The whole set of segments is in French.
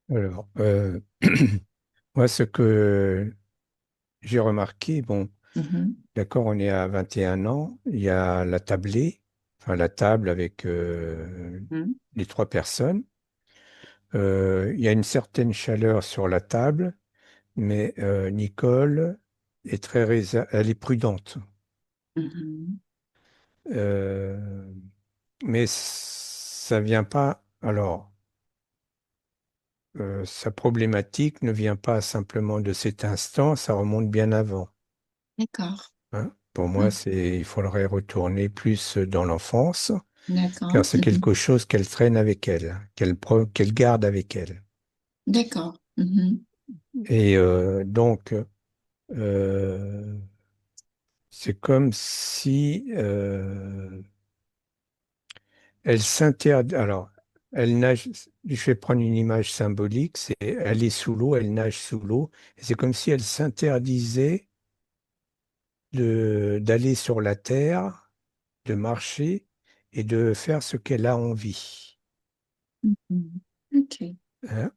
Alors, moi, ce que j'ai remarqué, bon, Mhm, d'accord, on est à 21 ans, il y a la tablée, enfin la table avec mhm, les trois personnes. Il y a une certaine chaleur sur la table, mais Nicole est elle est prudente. mhm. Euh, mais ça vient pas. Alors, sa problématique ne vient pas simplement de cet instant, ça remonte bien avant. D'accord. Hein. Pour moi, Ah, il faudrait retourner plus dans l'enfance, car d'accord. c'est quelque chose qu'elle traîne avec elle, qu'elle garde avec elle. D'accord. Mhm, Et donc, euh, c'est comme si elle s'interdit. Alors, elle nage. Je vais prendre une image symbolique. C'est, elle est sous l'eau, elle nage sous l'eau. Et c'est comme si elle s'interdisait d'aller sur la terre, de marcher et de faire ce qu'elle a envie. mhm. Ok. Hein.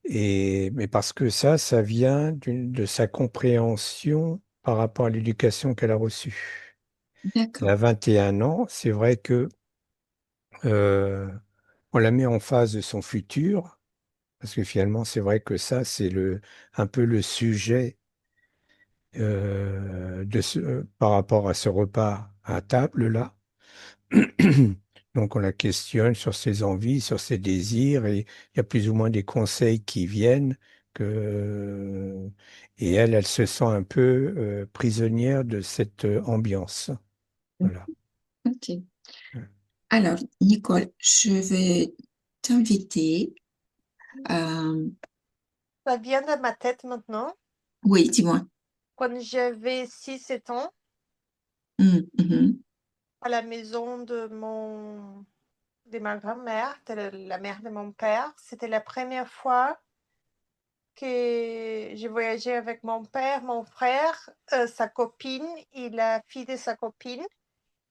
Mais parce que ça vient de sa compréhension par rapport à l'éducation qu'elle a reçue. Elle D'accord. a 21 ans, c'est vrai que euh, on la met en face de son futur, parce que finalement, c'est vrai que ça, c'est un peu le sujet par rapport à ce repas à table là. Donc on la questionne sur ses envies, sur ses désirs, et il y a plus ou moins des conseils qui viennent et elle se sent un peu prisonnière de cette ambiance. Voilà. Ok. Alors, Nicole, je vais t'inviter. euh, Ça vient de ma tête maintenant. Oui, dis-moi. Quand j'avais 6 7 ans, Mhm, à la maison de ma grand-mère, de la mère de mon père, c'était la première fois que j'ai voyagé avec mon père, mon frère, sa copine et la fille de sa copine.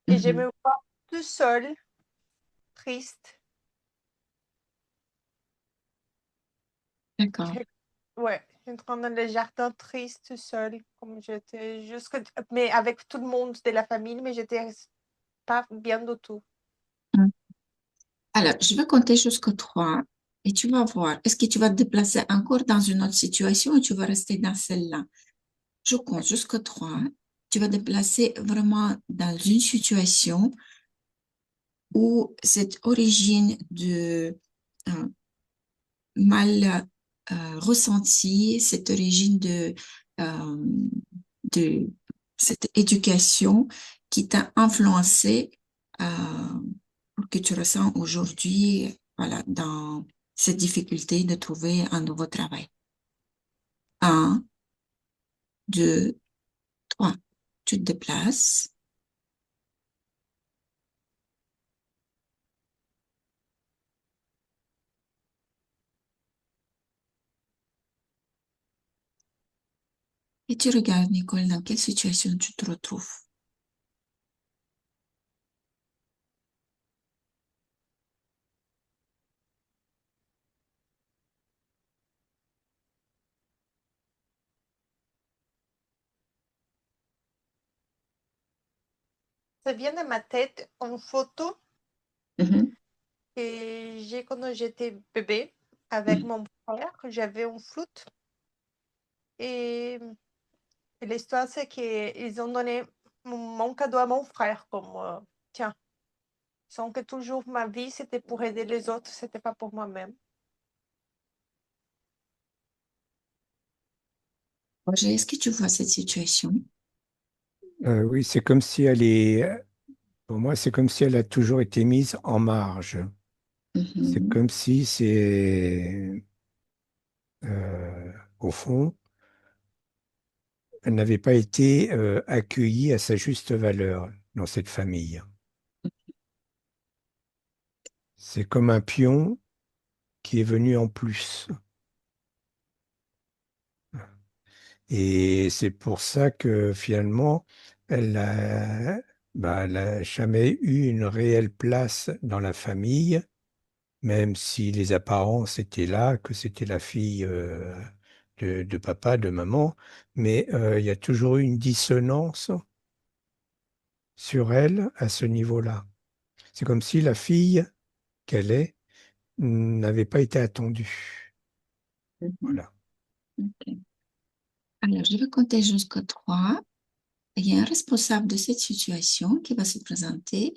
Et je mhm. me vois tout seule, triste. D'accord. Ouais, entrant dans le jardin triste, tout seule, comme j'étais jusque, mais avec tout le monde de la famille, mais j'étais pas bien du tout. Mm. Alors, je vais compter jusqu'à 3 et tu vas voir. Est-ce que tu vas te déplacer encore dans une autre situation ou tu vas rester dans celle-là? Je compte jusqu'à 3. Tu vas te déplacer vraiment dans une situation où cette origine de euh, mal ressenti, cette origine euh, de cette éducation qui t'a influencé euh, pour que tu ressens aujourd'hui, voilà, dans cette difficulté de trouver un nouveau travail. Un, deux, trois. Tu te déplaces et tu regardes, Nicole, dans quelle situation tu te retrouves. Ça vient de ma tête en photo Mhm, et j'ai quand j'étais bébé avec mhm. mon frère, j'avais une flûte et, et l'histoire c'est qu'ils ont donné mon cadeau à mon frère comme tiens, sans que toujours ma vie c'était pour aider les autres, c'était pas pour moi-même. Roger, est-ce que tu vois cette situation? Oui, c'est comme si pour moi, c'est comme si elle a toujours été mise en marge. C'est Mhm. comme si au fond, elle n'avait pas été accueillie à sa juste valeur dans cette famille. C'est comme un pion qui est venu en plus. Et c'est pour ça que finalement, elle a, elle a jamais eu une réelle place dans la famille. même si les apparences étaient là, que c'était la fille de papa, de maman, mais il y a toujours eu une dissonance sur elle à ce niveau-là. C'est comme si la fille qu'elle est n'avait pas été attendue. Mhm. Voilà. Ok. Alors, je vais compter jusqu'à 3. Il y a un responsable de cette situation qui va se présenter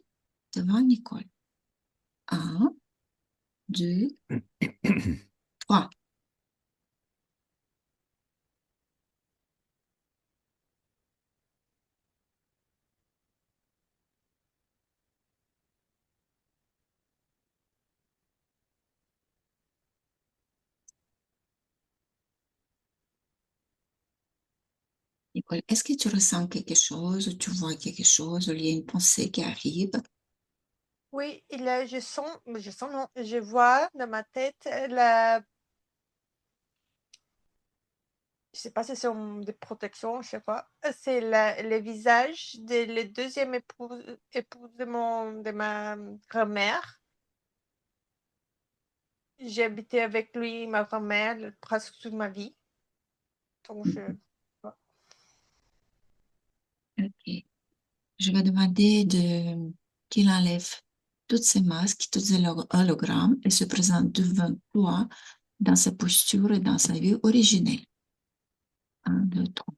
devant Nicole. Un, deux, trois. Nicole, est-ce que tu ressens quelque chose ou tu vois quelque chose ou il y a une pensée qui arrive? Oui, je sens, non, je vois dans ma tête je sais pas si c'est des protections, je sais pas. C'est le visage de le deuxième épouse de ma grand-mère. J'ai habité avec lui, ma grand-mère, presque toute ma vie. Donc, Ok. Je vais demander qu'il enlève toutes ces masques, tous ces hologrammes et se présente devant toi dans sa posture et dans sa vue originelle. Un, deux, trois.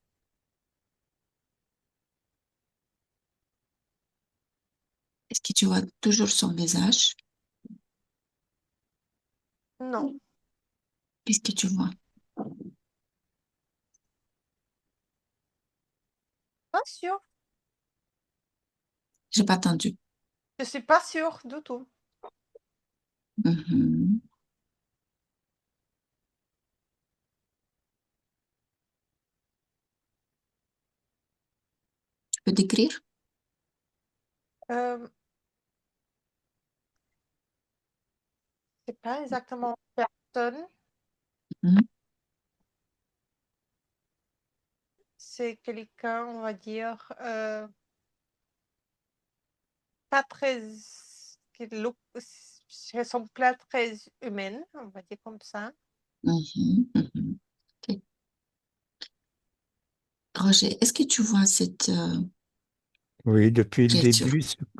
Est-ce que tu vois toujours son visage? non, Qu'est-ce que tu vois? pas sûr. J'ai pas entendu. Je suis pas sûre du tout. Mhm. Tu peux décrire? Euh, c'est pas exactement personne. Mhm. C'est quelqu'un, on va dire, pas très, qui ressemble pas très humaine, on va dire comme ça. Mhm. Mhm. Ok. Roger, est-ce que tu vois cette Oui, créature?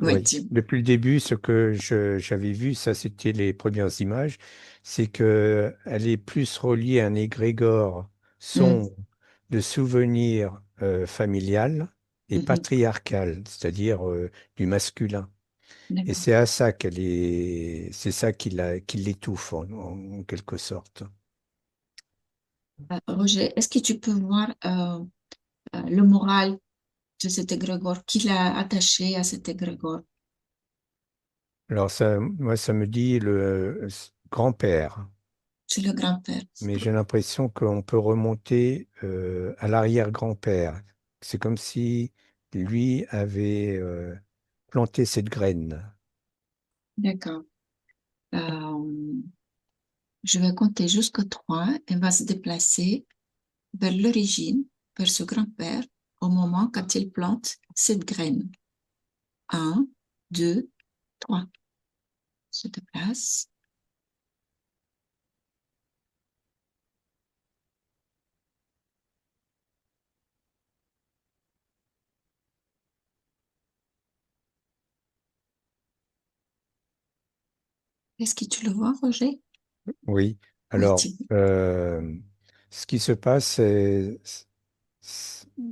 Oui, oui, depuis le début, ce que j'avais vu, ça c'était les premières images, c'est que elle est plus reliée à un égrégore Mhm. son de souvenirs familial et Mhm. patriarcal, c'est-à-dire du masculin. Et D'accord. c'est à ça c'est ça qui l'étouffe en quelque sorte. Roger, est-ce que tu peux voir le moral de cet égrégore? Qui l'a attaché à cet égrégore? Alors ça, moi, ça me dit le grand-père. C'est le grand-père. Mais j'ai l'impression qu'on peut remonter à l'arrière-grand-père. C'est comme si lui avait planté cette graine. D'accord. Euh, je vais compter jusqu'à 3. Elle va se déplacer vers l'origine, vers ce grand-père, au moment quand il plante cette graine. Un, deux, trois. Se déplace. Est-ce que tu le vois, Roger? Oui. Oui, Alors, ce qui se passe,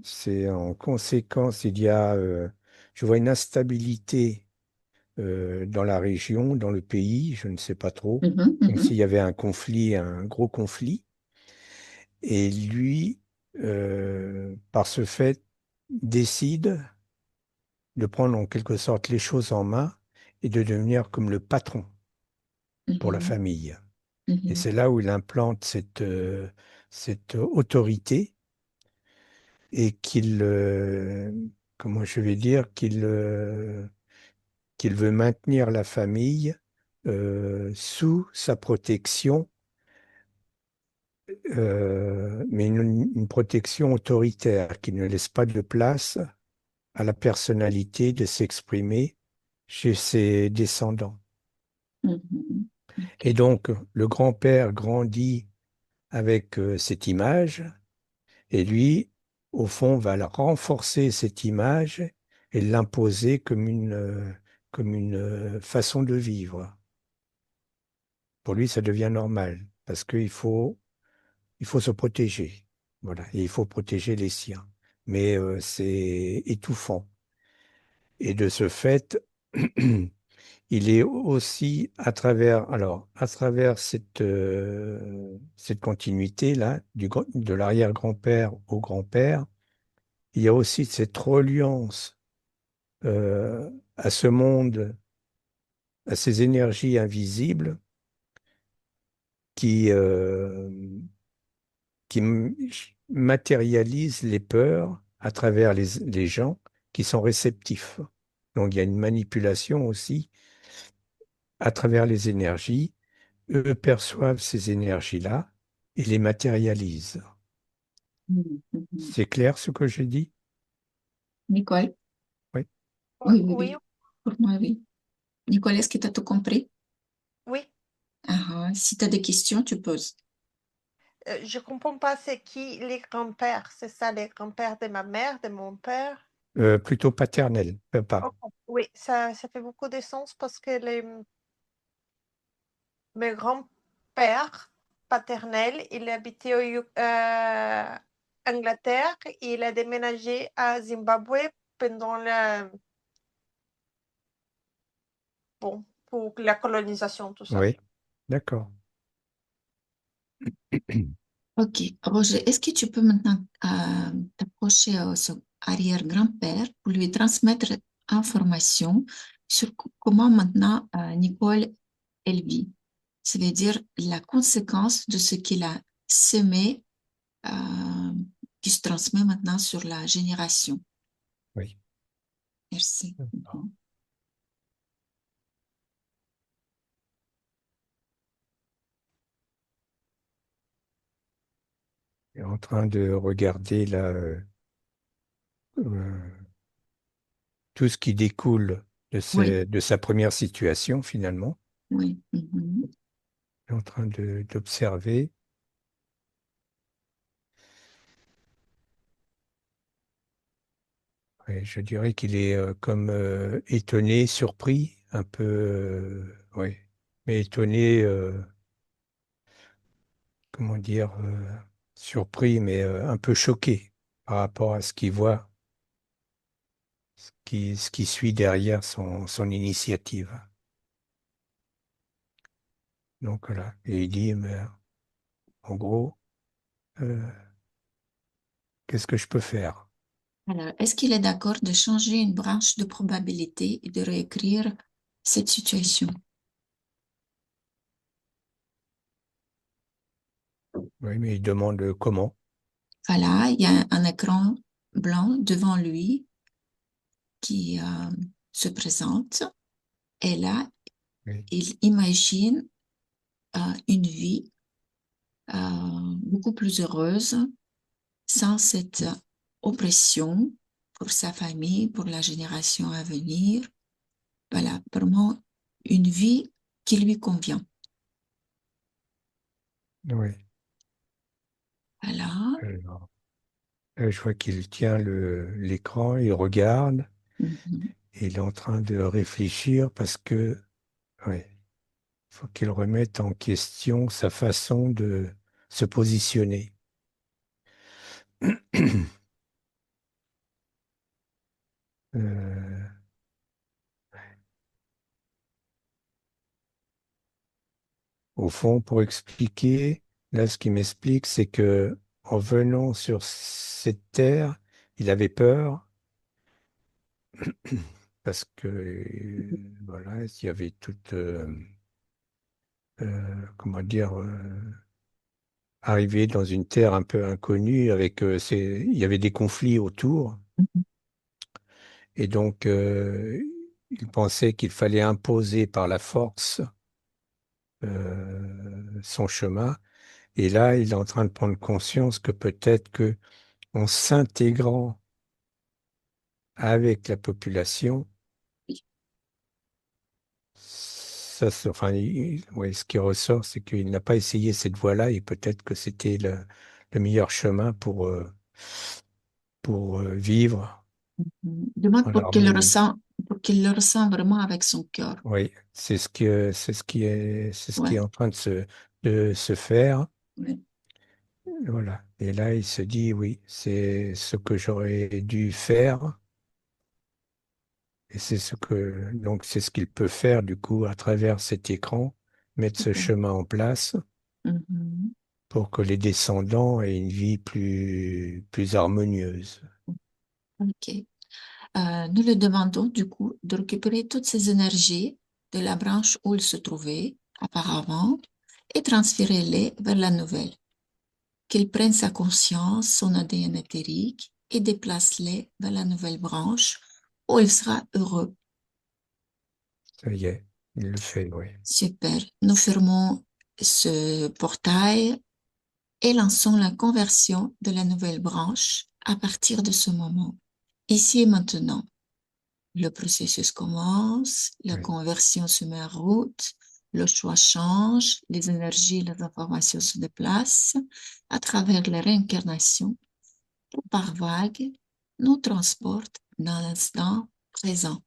c'est en conséquence, je vois une instabilité dans la région, dans le pays, je ne sais pas trop, Mhm, comme s'il mhm, y avait un conflit, un gros conflit. Et lui, par ce fait, décide de prendre en quelque sorte les choses en main et de devenir comme le patron pour la mhm, famille. Et mhm, c'est là où il implante cette autorité et comment je vais dire, qu'il veut maintenir la famille sous sa protection, mais une protection autoritaire qui ne laisse pas de place à la personnalité de s'exprimer chez ses descendants. mhm. Et donc, le grand-père grandit avec cette image, et lui, au fond, va renforcer cette image et l'imposer comme une façon de vivre. Pour lui, ça devient normal, parce il faut se protéger. Voilà, et il faut protéger les siens. Mais c'est étouffant. Et de ce fait, il est aussi à travers cette continuité-là, de l'arrière-grand-père au grand-père, il y a aussi cette reliance à ce monde, à ces énergies invisibles qui, matérialisent les peurs à travers les gens qui sont réceptifs. Donc il y a une manipulation aussi à travers les énergies. Eux perçoivent ces énergies-là et les matérialisent. Mhm, mhm. C'est clair ce que j'ai dit? Nicole? Oui. Oui, oui, Oui, oui. Pour moi, oui. Nicole, est-ce que tu as tout compris? oui. Ah, ah. Si tu as des questions, tu poses. Je comprends pas c'est qui les grands-pères. C'est ça, les grands-pères de ma mère, de mon père. Plutôt paternel, papa. Ok. Oui, ça fait beaucoup de sens parce que mes grands-pères paternels, il habitait Angleterre et il a déménagé à Zimbabwe pendant bon, pour la colonisation, tout ça. Oui, d'accord. Ok, Roger, est-ce que tu peux maintenant t'approcher à son arrière-grand-père pour lui transmettre information sur comment maintenant Nicole elle vit? Ça veut dire la conséquence de ce qu'il a semé euh, qui se transmet maintenant sur la génération. Oui. Merci. Mhm. Il est en train de regarder là, tout ce qui découle Oui, de sa première situation finalement. oui. Mhm. Il est en train d'observer. Et je dirais qu'il est comme étonné, surpris, un peu, oui, mais étonné, comment dire, surpris, mais un peu choqué par rapport à ce qu'il voit, ce qui suit derrière son initiative. Donc voilà, et il dit, mais, en gros, euh, qu'est-ce que je peux faire? Alors, est-ce qu'il est d'accord de changer une branche de probabilité et de réécrire cette situation? Oui, mais il demande comment. Voilà, il y a un écran blanc devant lui qui se présente et là, Oui, il imagine une vie beaucoup plus heureuse sans cette oppression pour sa famille, pour la génération à venir. Voilà, vraiment une vie qui lui convient. oui. Voilà. Alors, je vois qu'il tient l'écran, il regarde, Mhm. et il est en train de réfléchir parce que, oui, faut qu'il remette en question sa façon de se positionner. Euh, Au fond, pour expliquer, là, ce qui m'explique, c'est que en venant sur cette terre, il avait peur parce que, voilà, il y avait toute, comment dire, arrivé dans une terre un peu inconnue avec, il y avait des conflits autour. Et donc, il pensait qu'il fallait imposer par la force son chemin. Et là, il est en train de prendre conscience que peut-être que en s'intégrant avec la population, enfin, ouais, ce qui ressort, c'est qu'il n'a pas essayé cette voie-là et peut-être que c'était le meilleur chemin pour vivre Demande en harmonie. pour qu'il le ressent vraiment avec son cœur. Oui, c'est ce qui est Ouais, en train de se faire. ouais, Voilà. Et là, il se dit, oui, c'est ce que j'aurais dû faire. Et donc c'est ce qu'il peut faire, du coup, à travers cet écran, mettre ce super. chemin en place Mhm. pour que les descendants aient une vie plus harmonieuse. Ok. Nous lui demandons du coup de récupérer toutes ces énergies de la branche où il se trouvait auparavant et transférer-les vers la nouvelle. Qu'il prenne sa conscience, son ADN éthérique et déplace-les vers la nouvelle branche où il sera heureux. Ça y est, il le fait, oui. Super. Nous fermons ce portail et lançons la conversion de la nouvelle branche à partir de ce moment. Ici et maintenant, le processus commence, la Oui. conversion se met en route, le choix change, les énergies, les informations se déplacent à travers les réincarnations par vagues, nous transportent dans l'instant présent.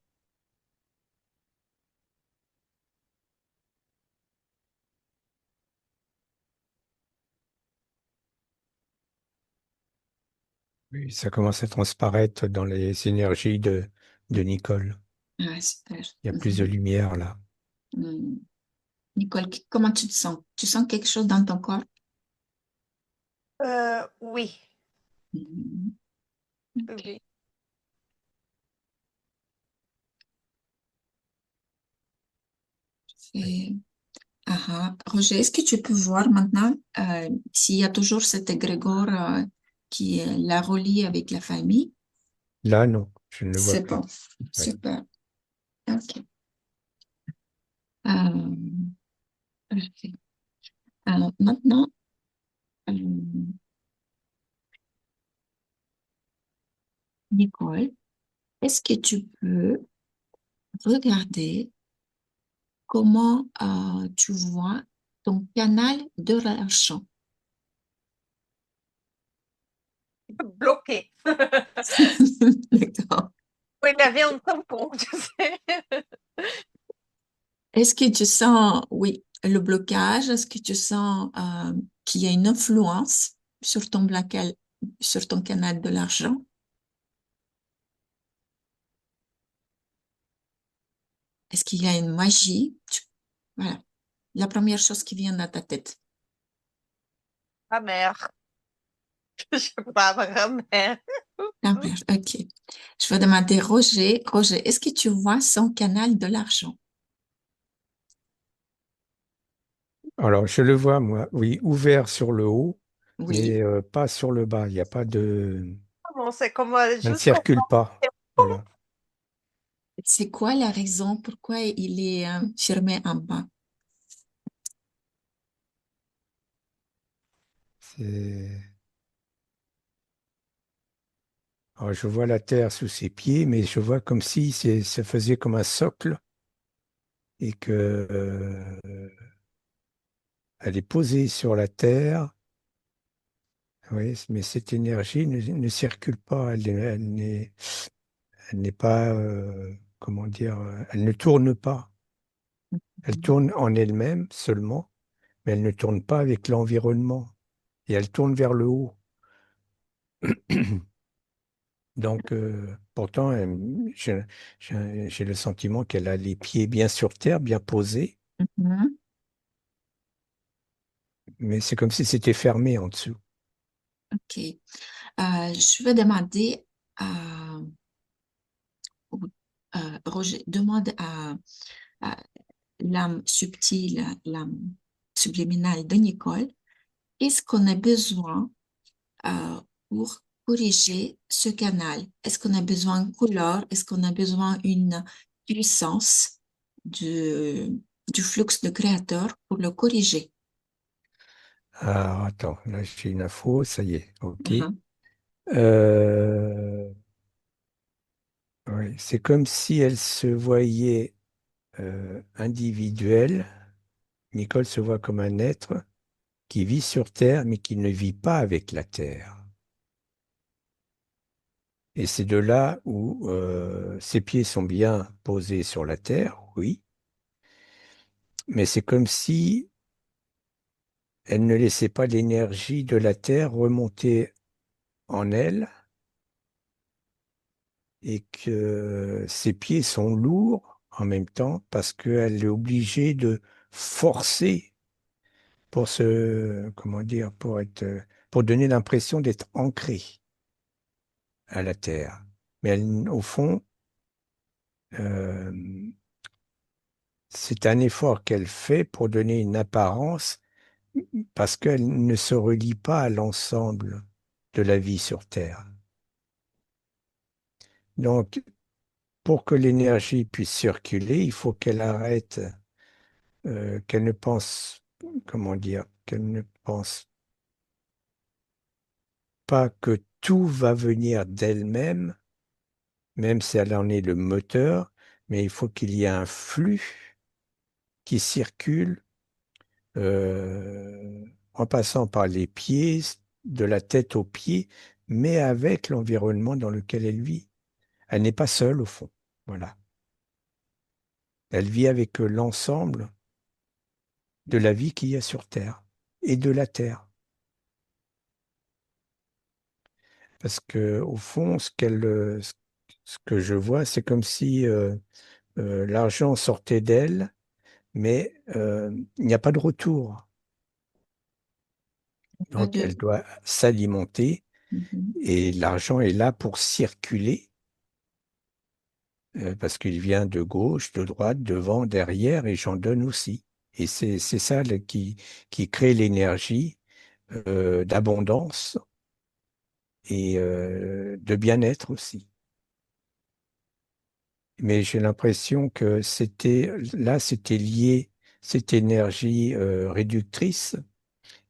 Oui, ça commence à transparaître dans les énergies de Nicole. Ah, super. Il y a plus de lumière là. Mhm. Nicole, comment tu te sens? Tu sens quelque chose dans ton corps? Oui, Mhm. oui, Ok. oui. Oui. Et- Roger, est-ce que tu peux voir maintenant s'il y a toujours cet égrégore qui la relie avec la famille? Là, non, je ne le vois C'est plus. bon. Oui. Super. OK. Euh, parfait. Alors maintenant, euh, Nicole, est-ce que tu peux regarder comment tu vois ton canal de relâchement? Bloqué. D'accord. Oui, il avait un tampon, tu sais. Est-ce que tu sens, oui, le blocage? Est-ce que tu sens qu'il y a une influence sur ton canal de l'argent? Est-ce qu'il y a une magie? Voilà, la première chose qui vient dans ta tête. Ma mère. Je sais pas, ma grand-mère. Ah, merde, ok. Je vais demander Roger. Roger, est-ce que tu vois son canal de l'argent? Alors, je le vois, moi, oui, ouvert sur le haut, mais Oui. pas sur le bas. Il n'y a pas de... Bon, c'est comme Ça ne juste au circule pas. Voilà. C'est quoi la raison pourquoi il est fermé en bas? C'est... Alors, je vois la terre sous ses pieds, mais je vois comme si ça faisait comme un socle et que elle est posée sur la terre. Oui, mais cette énergie ne circule pas. Elle n'est pas, comment dire, elle ne tourne pas. Elle tourne en elle-même seulement, mais elle ne tourne pas avec l'environnement. Et elle tourne vers le haut. Donc, pourtant, j'ai le sentiment qu'elle a les pieds bien sur terre, bien posés, Mhm. mais c'est comme si c'était fermé en dessous. Ok. Je vais demander à Roger, demande à l'âme subtile, l'âme subliminale de Nicole, qu'est-ce qu'on a besoin pour corriger ce canal? Est-ce qu'on a besoin de couleur? Est-ce qu'on a besoin d'une puissance du, du flux de créateur pour le corriger? Alors, attends, là, j'ai une info, ça y est, ok. Mhm. Euh, oui, c'est comme si elle se voyait individuel. Nicole se voit comme un être qui vit sur Terre, mais qui ne vit pas avec la Terre. Et c'est de là où ses pieds sont bien posés sur la Terre, oui, mais c'est comme si elle ne laissait pas l'énergie de la Terre remonter en elle et que ses pieds sont lourds en même temps parce qu'elle est obligée de forcer pour comment dire, pour donner l'impression d'être ancrée à la terre. Mais au fond, euh, c'est un effort qu'elle fait pour donner une apparence parce qu'elle ne se relie pas à l'ensemble de la vie sur Terre. Donc, pour que l'énergie puisse circuler, il faut qu'elle arrête, qu'elle ne pense, comment dire, qu'elle ne pense pas que tout va venir d'elle-même, même si elle en est le moteur, mais il faut qu'il y ait un flux qui circule en passant par les pieds, de la tête aux pieds, mais avec l'environnement dans lequel elle vit. Elle n'est pas seule au fond. Voilà. Elle vit avec l'ensemble de la vie qu'il y a sur Terre et de la Terre. Parce que au fond, ce que je vois, c'est comme si l'argent sortait d'elle, mais il n'y a pas de retour. Pas Donc, de... elle doit s'alimenter Mhm. et l'argent est là pour circuler parce qu'il vient de gauche, de droite, devant, derrière et j'en donne aussi. Et c'est ça là, qui crée l'énergie d'abondance et de bien-être aussi. Mais j'ai l'impression que c'était lié, cette énergie réductrice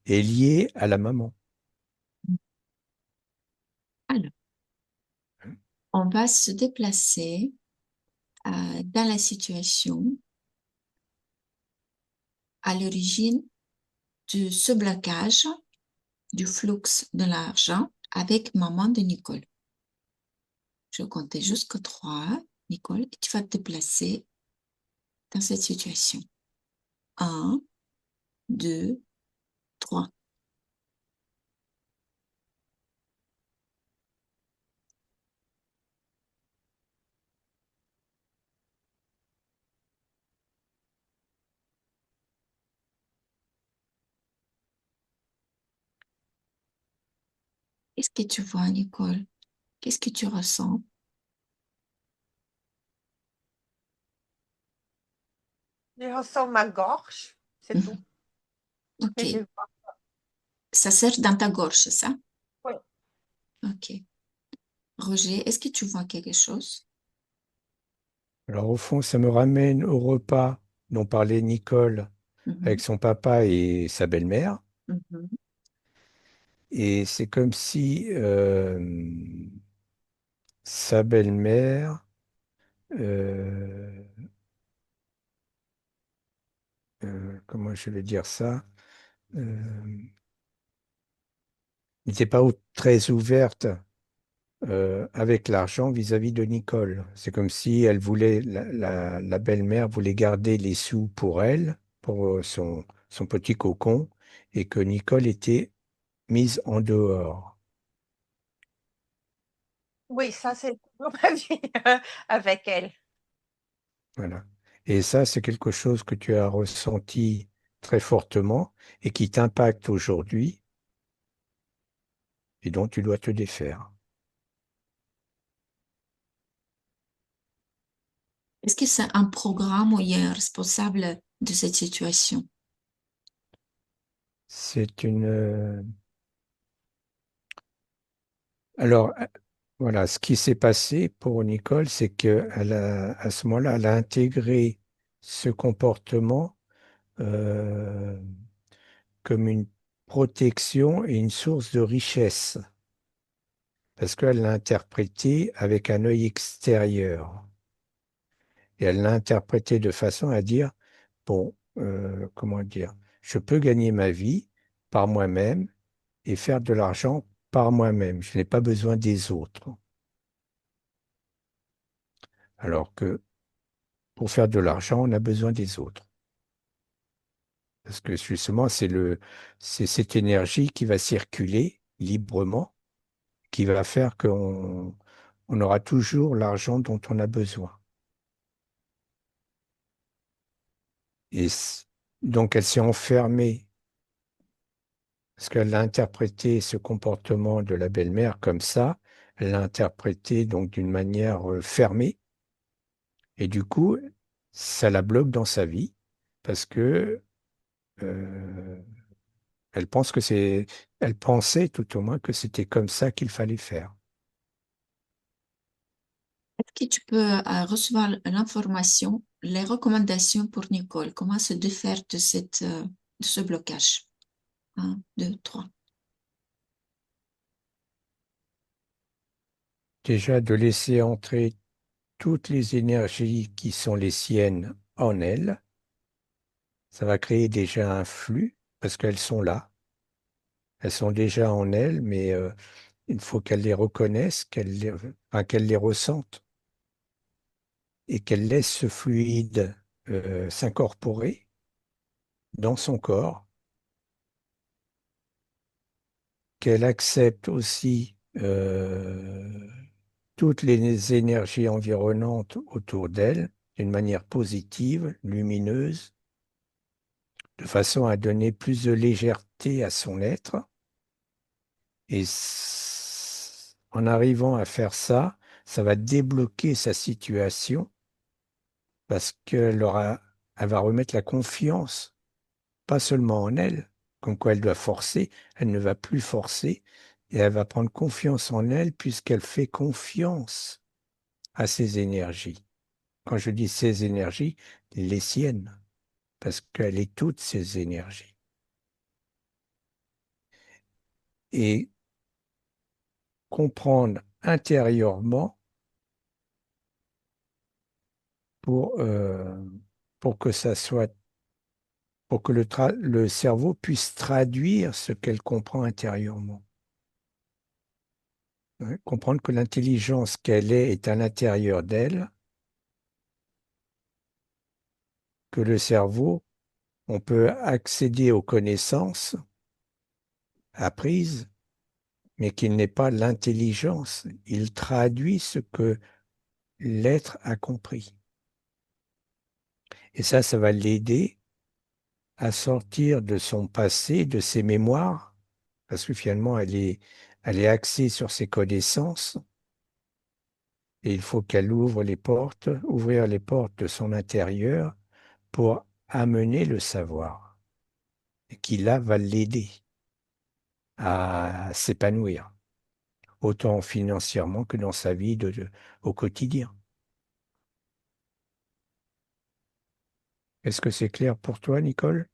est liée à la maman. Alors, on va se déplacer dans la situation à l'origine de ce blocage du flux de l'argent avec maman de Nicole. Je vais compter jusqu'à 3, Nicole, et tu vas te déplacer dans cette situation. Un, 2, 3. Qu'est-ce que tu vois, Nicole? Qu'est-ce que tu ressens? Je ressens ma gorge, c'est tout. Ok. Et je vois. Ça sert dans ta gorge, c'est ça? Oui. Ok. Roger, est-ce que tu vois quelque chose? Alors au fond, ça me ramène au repas dont parlait Nicole avec Mhm, son papa et sa belle-mère. mhm. Et c'est comme si sa belle-mère euh, comment je vais dire ça, n'était pas très ouverte avec l'argent vis-à-vis de Nicole. C'est comme si elle voulait, la belle-mère voulait garder les sous pour elle, pour son petit cocon, et que Nicole était mise en dehors. Oui, ça, c'est toujours ma vie avec elle. Voilà. Et ça, c'est quelque chose que tu as ressenti très fortement et qui t'impacte aujourd'hui et dont tu dois te défaire. Est-ce que c'est un programme où il y a un responsable de cette situation? C'est une, alors, voilà, ce qui s'est passé pour Nicole, c'est à ce moment-là, elle a intégré ce comportement euh, comme une protection et une source de richesse, parce qu'elle l'a interprété avec un œil extérieur. Et elle l'a interprété de façon à dire, bon, comment dire, je peux gagner ma vie par moi-même et faire de l'argent par moi-même. Je n'ai pas besoin des autres. Alors que pour faire de l'argent, on a besoin des autres. Parce que justement, c'est cette énergie qui va circuler librement, qui va faire on aura toujours l'argent dont on a besoin. Et donc, elle s'est enfermée parce qu'elle a interprété ce comportement de la belle-mère comme ça. Elle l'a interprété donc d'une manière fermée. Et du coup, ça la bloque dans sa vie parce que euh, elle pense que elle pensait tout au moins que c'était comme ça qu'il fallait faire. Est-ce que tu peux recevoir l'information, les recommandations pour Nicole? Comment se défaire de de ce blocage? Un, deux, trois. Déjà, de laisser entrer toutes les énergies qui sont les siennes en elle, ça va créer déjà un flux parce qu'elles sont là. Elles sont déjà en elle, mais il faut qu'elle les reconnaisse, enfin, qu'elle les ressente et qu'elle laisse ce fluide s'incorporer dans son corps, qu'elle accepte aussi toutes les énergies environnantes autour d'elle d'une manière positive, lumineuse, de façon à donner plus de légèreté à son être. Et en arrivant à faire ça, ça va débloquer sa situation parce elle va remettre la confiance, pas seulement en elle, comme quoi elle doit forcer, elle ne va plus forcer, et elle va prendre confiance en elle puisqu'elle fait confiance à ses énergies. Quand je dis ses énergies, les siennes, parce qu'elle est toutes ses énergies. Et comprendre intérieurement pour, euh, pour que ça soit pour que le cerveau puisse traduire ce qu'elle comprend intérieurement. Hein, comprendre que l'intelligence qu'elle est à l'intérieur d'elle, que le cerveau, on peut accéder aux connaissances apprises, mais qu'il n'est pas l'intelligence. Il traduit ce que l'être a compris. Et ça va l'aider à sortir de son passé, de ses mémoires, parce que finalement, elle est axée sur ses connaissances. Et il faut qu'elle ouvrir les portes de son intérieur pour amener le savoir, et qui là va l'aider à s'épanouir, autant financièrement que dans sa vie au quotidien. Est-ce que c'est clair pour toi, Nicole?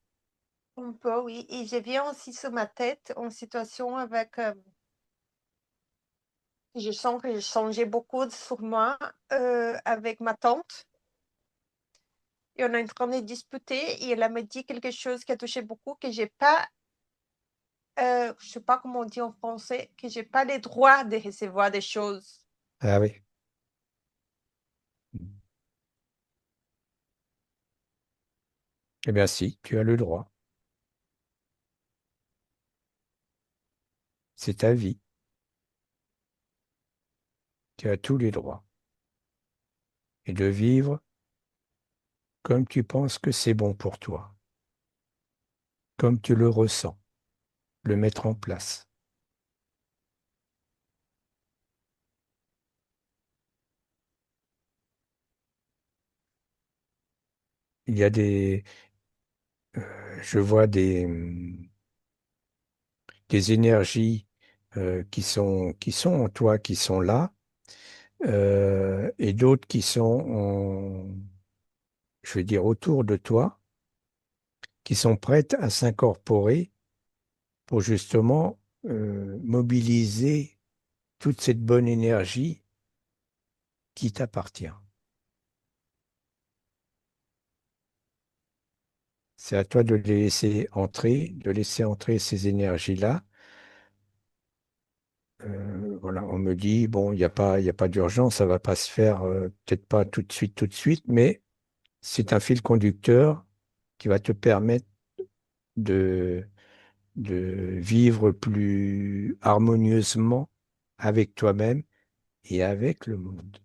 Un peu, oui. Et je viens aussi sur ma tête en situation avec... je sens que j'ai changé beaucoup sur moi avec ma tante. Et on est en train de discuter et elle m'a dit quelque chose qui a touché beaucoup, que j'ai pas, je sais pas comment on dit en français, que j'ai pas le droit de recevoir des choses. Ah oui. Eh bien si, tu as le droit. C'est ta vie. Tu as tous les droits. Et de vivre comme tu penses que c'est bon pour toi, comme tu le ressens, le mettre en place. Il y a je vois des énergies qui sont en toi, qui sont là, et d'autres qui sont, je vais dire, autour de toi, qui sont prêtes à s'incorporer pour justement mobiliser toute cette bonne énergie qui t'appartient. C'est à toi de les laisser entrer, de laisser entrer ces énergies-là. Voilà, on me dit, bon, il y a pas d'urgence, ça va pas se faire, peut-être pas tout de suite, mais c'est un fil conducteur qui va te permettre de, de vivre plus harmonieusement avec toi-même et avec le monde.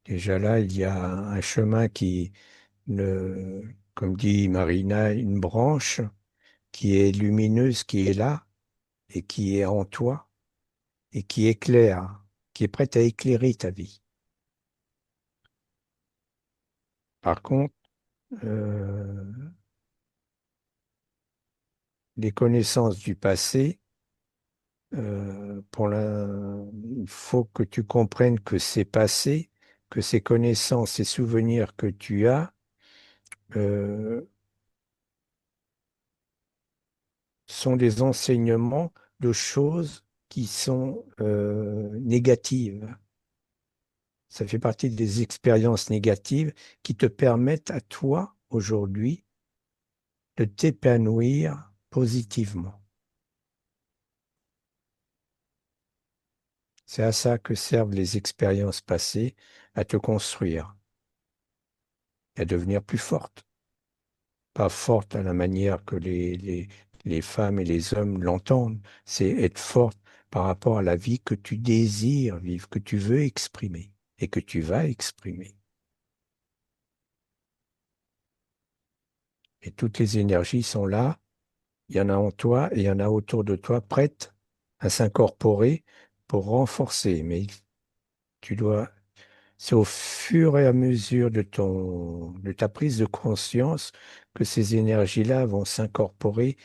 Déjà là, il y a un chemin qui, comme dit Marina, une branche qui est lumineuse, qui est là et qui est en toi et qui éclaire, qui est prête à éclairer ta vie. Par contre, euh, les connaissances du passé, il faut que tu comprennes que c'est passé, que ces connaissances, ces souvenirs que tu as, euh, sont des enseignements de choses qui sont négatives. Ça fait partie des expériences négatives qui te permettent à toi, aujourd'hui, de t'épanouir positivement. C'est à ça que servent les expériences passées, à te construire et à devenir plus forte. Pas forte à la manière que les femmes et les hommes l'entendent, c'est être forte par rapport à la vie que tu désires vivre, que tu veux exprimer et que tu vas exprimer. Et toutes les énergies sont là, il y en a en toi et il y en a autour de toi prêtes à s'incorporer pour renforcer. Mais tu dois, c'est au fur et à mesure de ta prise de conscience que ces énergies-là vont s'incorporer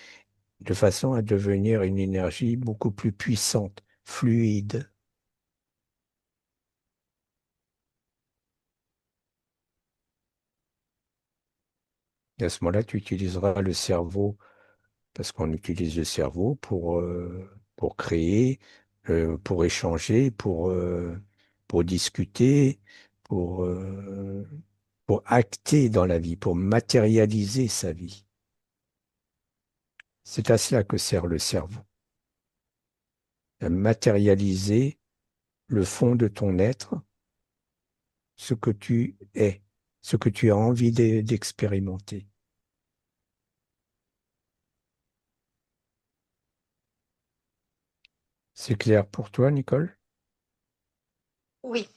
de façon à devenir une énergie beaucoup plus puissante, fluide. Et à ce moment-là, tu utiliseras le cerveau, parce qu'on utilise le cerveau pour créer, pour échanger, pour discuter, pour, euh, pour acter dans la vie, pour matérialiser sa vie. C'est à cela que sert le cerveau, à matérialiser le fond de ton être, ce que tu es, ce que tu as envie d'expérimenter. C'est clair pour toi, Nicole? Oui,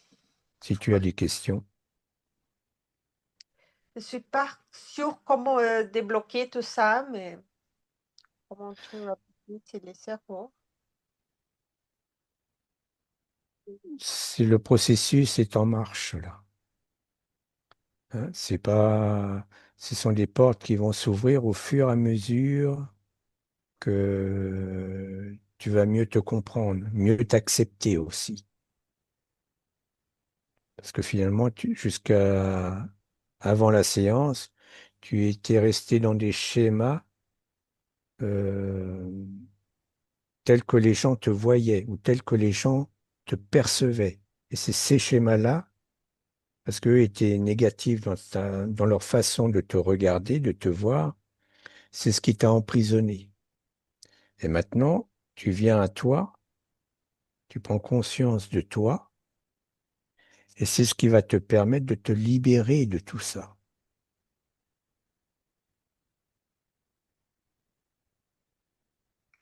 Si tu as des questions. je ne suis pas sûre comment débloquer tout ça, mais comment tu m'as dit, c'est les cerveaux. Si le processus est en marche, là. Hein, c'est pas, ce sont des portes qui vont s'ouvrir au fur et à mesure que tu vas mieux te comprendre, mieux t'accepter aussi. Parce que finalement, jusqu'à avant la séance, tu étais resté dans des schémas euh, tels que les gens te voyaient ou tels que les gens te percevaient. Et c'est ces schémas-là, parce qu'eux étaient négatifs dans leur façon de te regarder, de te voir, c'est ce qui t'a emprisonné. Et maintenant, tu viens à toi, tu prends conscience de toi, et c'est ce qui va te permettre de te libérer de tout ça.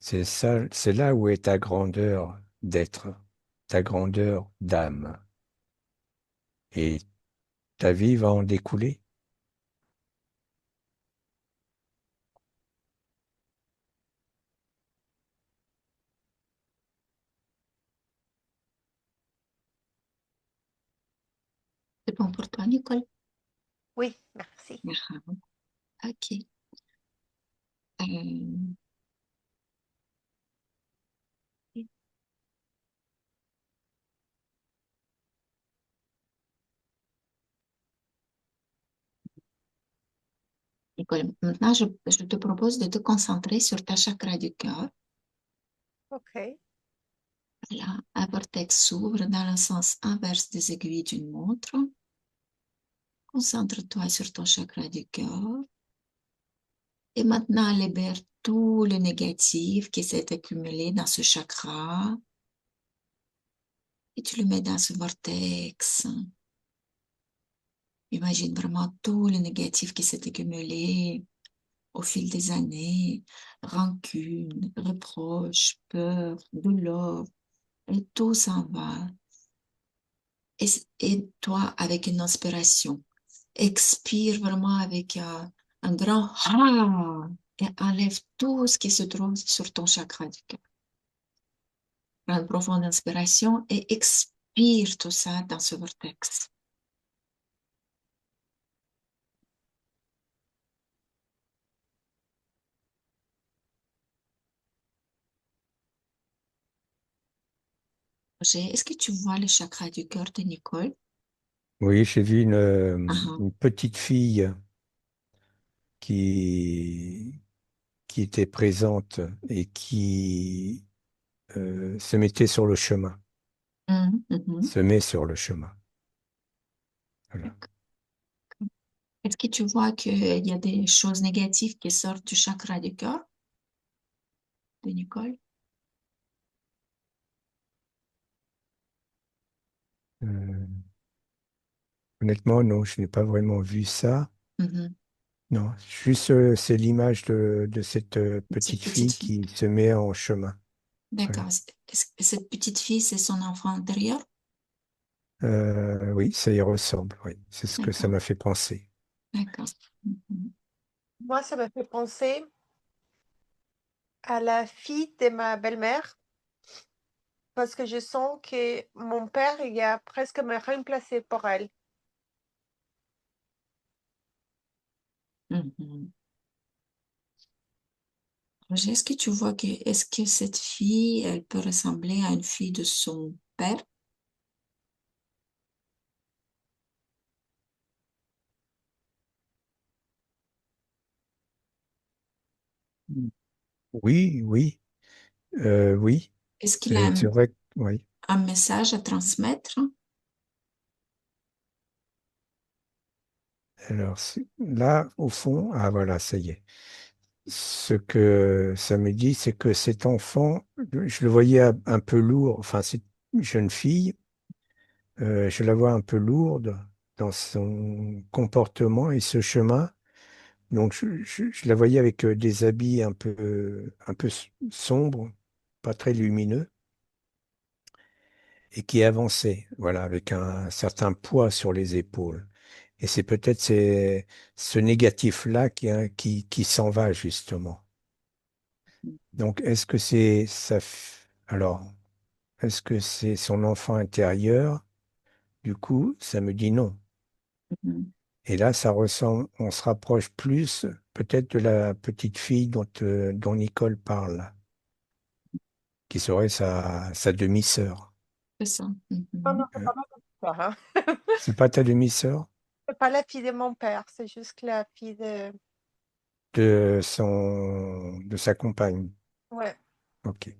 C'est ça, c'est là où est ta grandeur d'être, ta grandeur d'âme. Et ta vie va en découler. C'est bon pour toi, Nicole? Oui, merci. Ah, ok. Euh, Nicole, maintenant, je te propose de te concentrer sur ta chakra du cœur. OK. Là, un vortex s'ouvre dans le sens inverse des aiguilles d'une montre. Concentre-toi sur ton chakra du cœur. Et maintenant, libère tout le négatif qui s'est accumulé dans ce chakra et tu le mets dans ce vortex. Imagine vraiment tout le négatif qui s'est accumulé au fil des années, rancune, reproche, peur, douleur, et tout s'en va. Et toi, avec une inspiration, expire vraiment avec un grand ah et enlève tout ce qui se trouve sur ton chakra du cœur. Prends une profonde inspiration et expire tout ça dans ce vortex. Est-ce que tu vois le chakra du cœur de Nicole? Oui, j'ai vu Ah, ah. une petite fille qui, qui était présente et qui se mettait sur le chemin, Mhm. se met sur le chemin. Voilà. D'accord. Est-ce que tu vois qu'il y a des choses négatives qui sortent du chakra du cœur de Nicole? Euh, Honnêtement, non, je n'ai pas vraiment vu ça. Mhm. Non, juste c'est l'image de cette Cette petite petite fille fille. qui se met en chemin. D'accord. Voilà. Est-ce que cette petite fille, c'est son enfant intérieur? Oui, ça y ressemble, oui. C'est ce que ça D'accord. m'a fait penser. D'accord. Mhm. Moi, ça me fait penser à la fille de ma belle-mère parce que je sens que mon père, il a presque me remplacé pour elle. Mhm. Roger, est-ce que tu vois est-ce que cette fille, elle peut ressembler à une fille de son père? Oui, oui, oui. Est-ce qu'il a C'est vrai, oui. un message à transmettre? Alors là, au fond, ah voilà, ça y est. Ce que ça me dit, c'est que cet enfant, je le voyais un peu lourd, enfin, cette jeune fille, je la vois un peu lourde dans son comportement et ce chemin. Donc, je la voyais avec des habits un peu sombres, pas très lumineux, et qui avançait, voilà, avec un certain poids sur les épaules. Et c'est peut-être ce négatif-là qui s'en va, justement. Donc, est-ce que c'est alors, est-ce que c'est son enfant intérieur? Du coup, ça me dit non. Mhm. Et là, ça ressemble, on se rapproche plus peut-être de la petite fille dont Nicole parle, qui serait sa demi-sœur. C'est ça. Non, non, Mhm. c'est Euh, pas ma sœur, hein. C'est pas ta demi-sœur C'est pas la fille de mon père, c'est juste la fille de... de sa compagne. Ouais. Ok.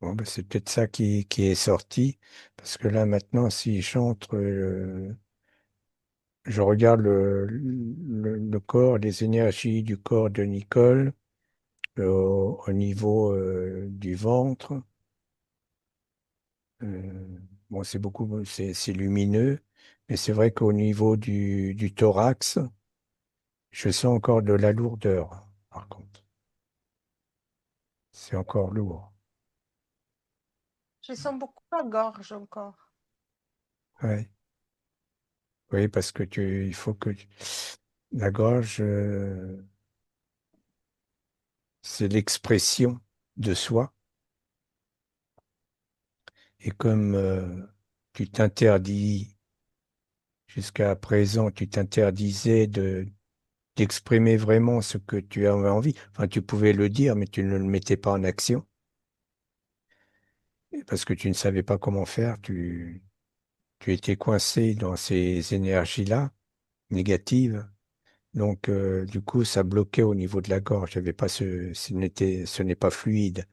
Bon, ben, c'est peut-être ça qui est sorti, parce que là maintenant, si j'entre, je regarde le corps, les énergies du corps de Nicole au niveau du ventre. Bon, c'est lumineux, mais c'est vrai qu'au niveau du thorax, je sens encore de la lourdeur, par contre. C'est encore lourd. Je sens beaucoup la gorge encore. Ouais. Oui, parce que il faut la gorge, c'est l'expression de soi. Et comme tu t'interdis, jusqu'à présent, tu t'interdisais d'exprimer vraiment ce que tu avais envie. Enfin, tu pouvais le dire, mais tu ne le mettais pas en action. Parce que tu ne savais pas comment faire, tu étais coincé dans ces énergies-là, négatives. Donc, du coup, ça bloquait au niveau de la gorge. Il y avait pas ce n'est pas fluide.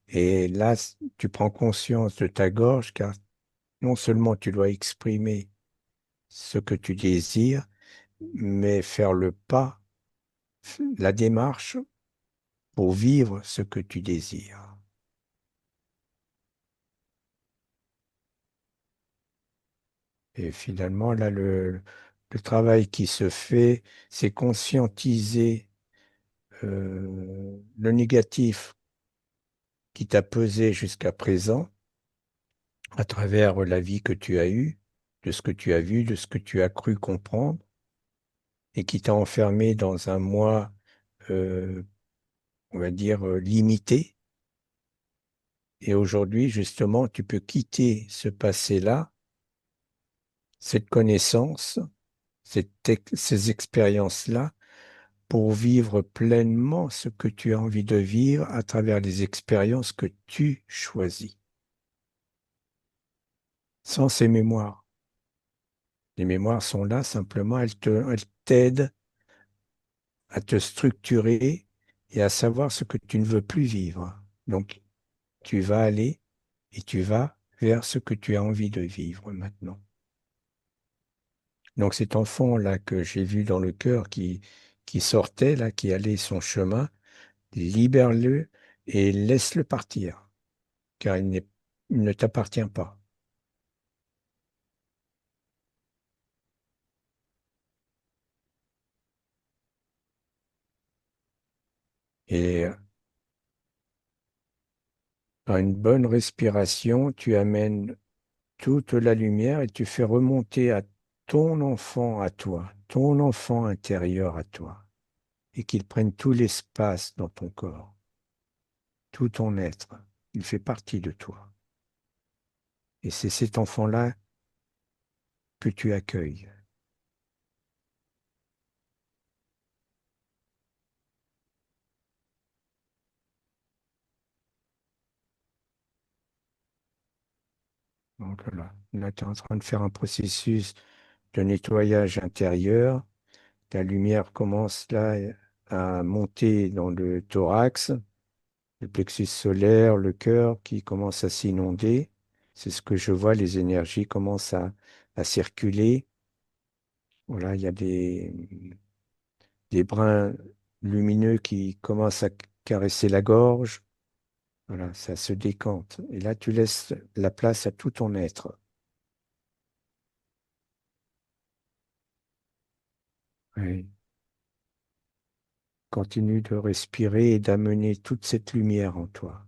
Et là, tu prends conscience de ta gorge, car non seulement tu dois exprimer ce que tu désires, mais faire le pas, la démarche pour vivre ce que tu désires. Et finalement, là, le travail qui se fait, c'est conscientiser le négatif qui t'a pesé jusqu'à présent à travers la vie que tu as eue, de ce que tu as vu, de ce que tu as cru comprendre, et qui t'a enfermé dans un moi, euh, on va dire, limité. Et aujourd'hui, justement, tu peux quitter ce passé-là, cette connaissance, ces expériences-là, pour vivre pleinement ce que tu as envie de vivre à travers les expériences que tu choisis, sans ces mémoires. Les mémoires sont là, simplement, elles t'aident à te structurer et à savoir ce que tu ne veux plus vivre. Donc, tu vas aller et tu vas vers ce que tu as envie de vivre maintenant. Donc, cet enfant-là que j'ai vu dans le cœur qui sortait, là, qui allait son chemin, libère-le et laisse-le partir, car il ne t'appartient pas. Et par une bonne respiration, tu amènes toute la lumière et tu fais remonter à ton enfant à toi, ton enfant intérieur à toi, et qu'il prenne tout l'espace dans ton corps, tout ton être. Il fait partie de toi. Et c'est cet enfant-là que tu accueilles. Donc là, tu es en train de faire un processus de nettoyage intérieur. La lumière commence là à monter dans le thorax, le plexus solaire, le cœur qui commence à s'inonder. C'est ce que je vois, les énergies commencent à circuler. Voilà, il y a des brins lumineux qui commencent à caresser la gorge. Voilà, ça se décante. Et là, tu laisses la place à tout ton être. Oui. Continue de respirer et d'amener toute cette lumière en toi,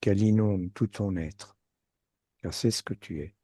qu'elle inonde tout ton être, car c'est ce que tu es.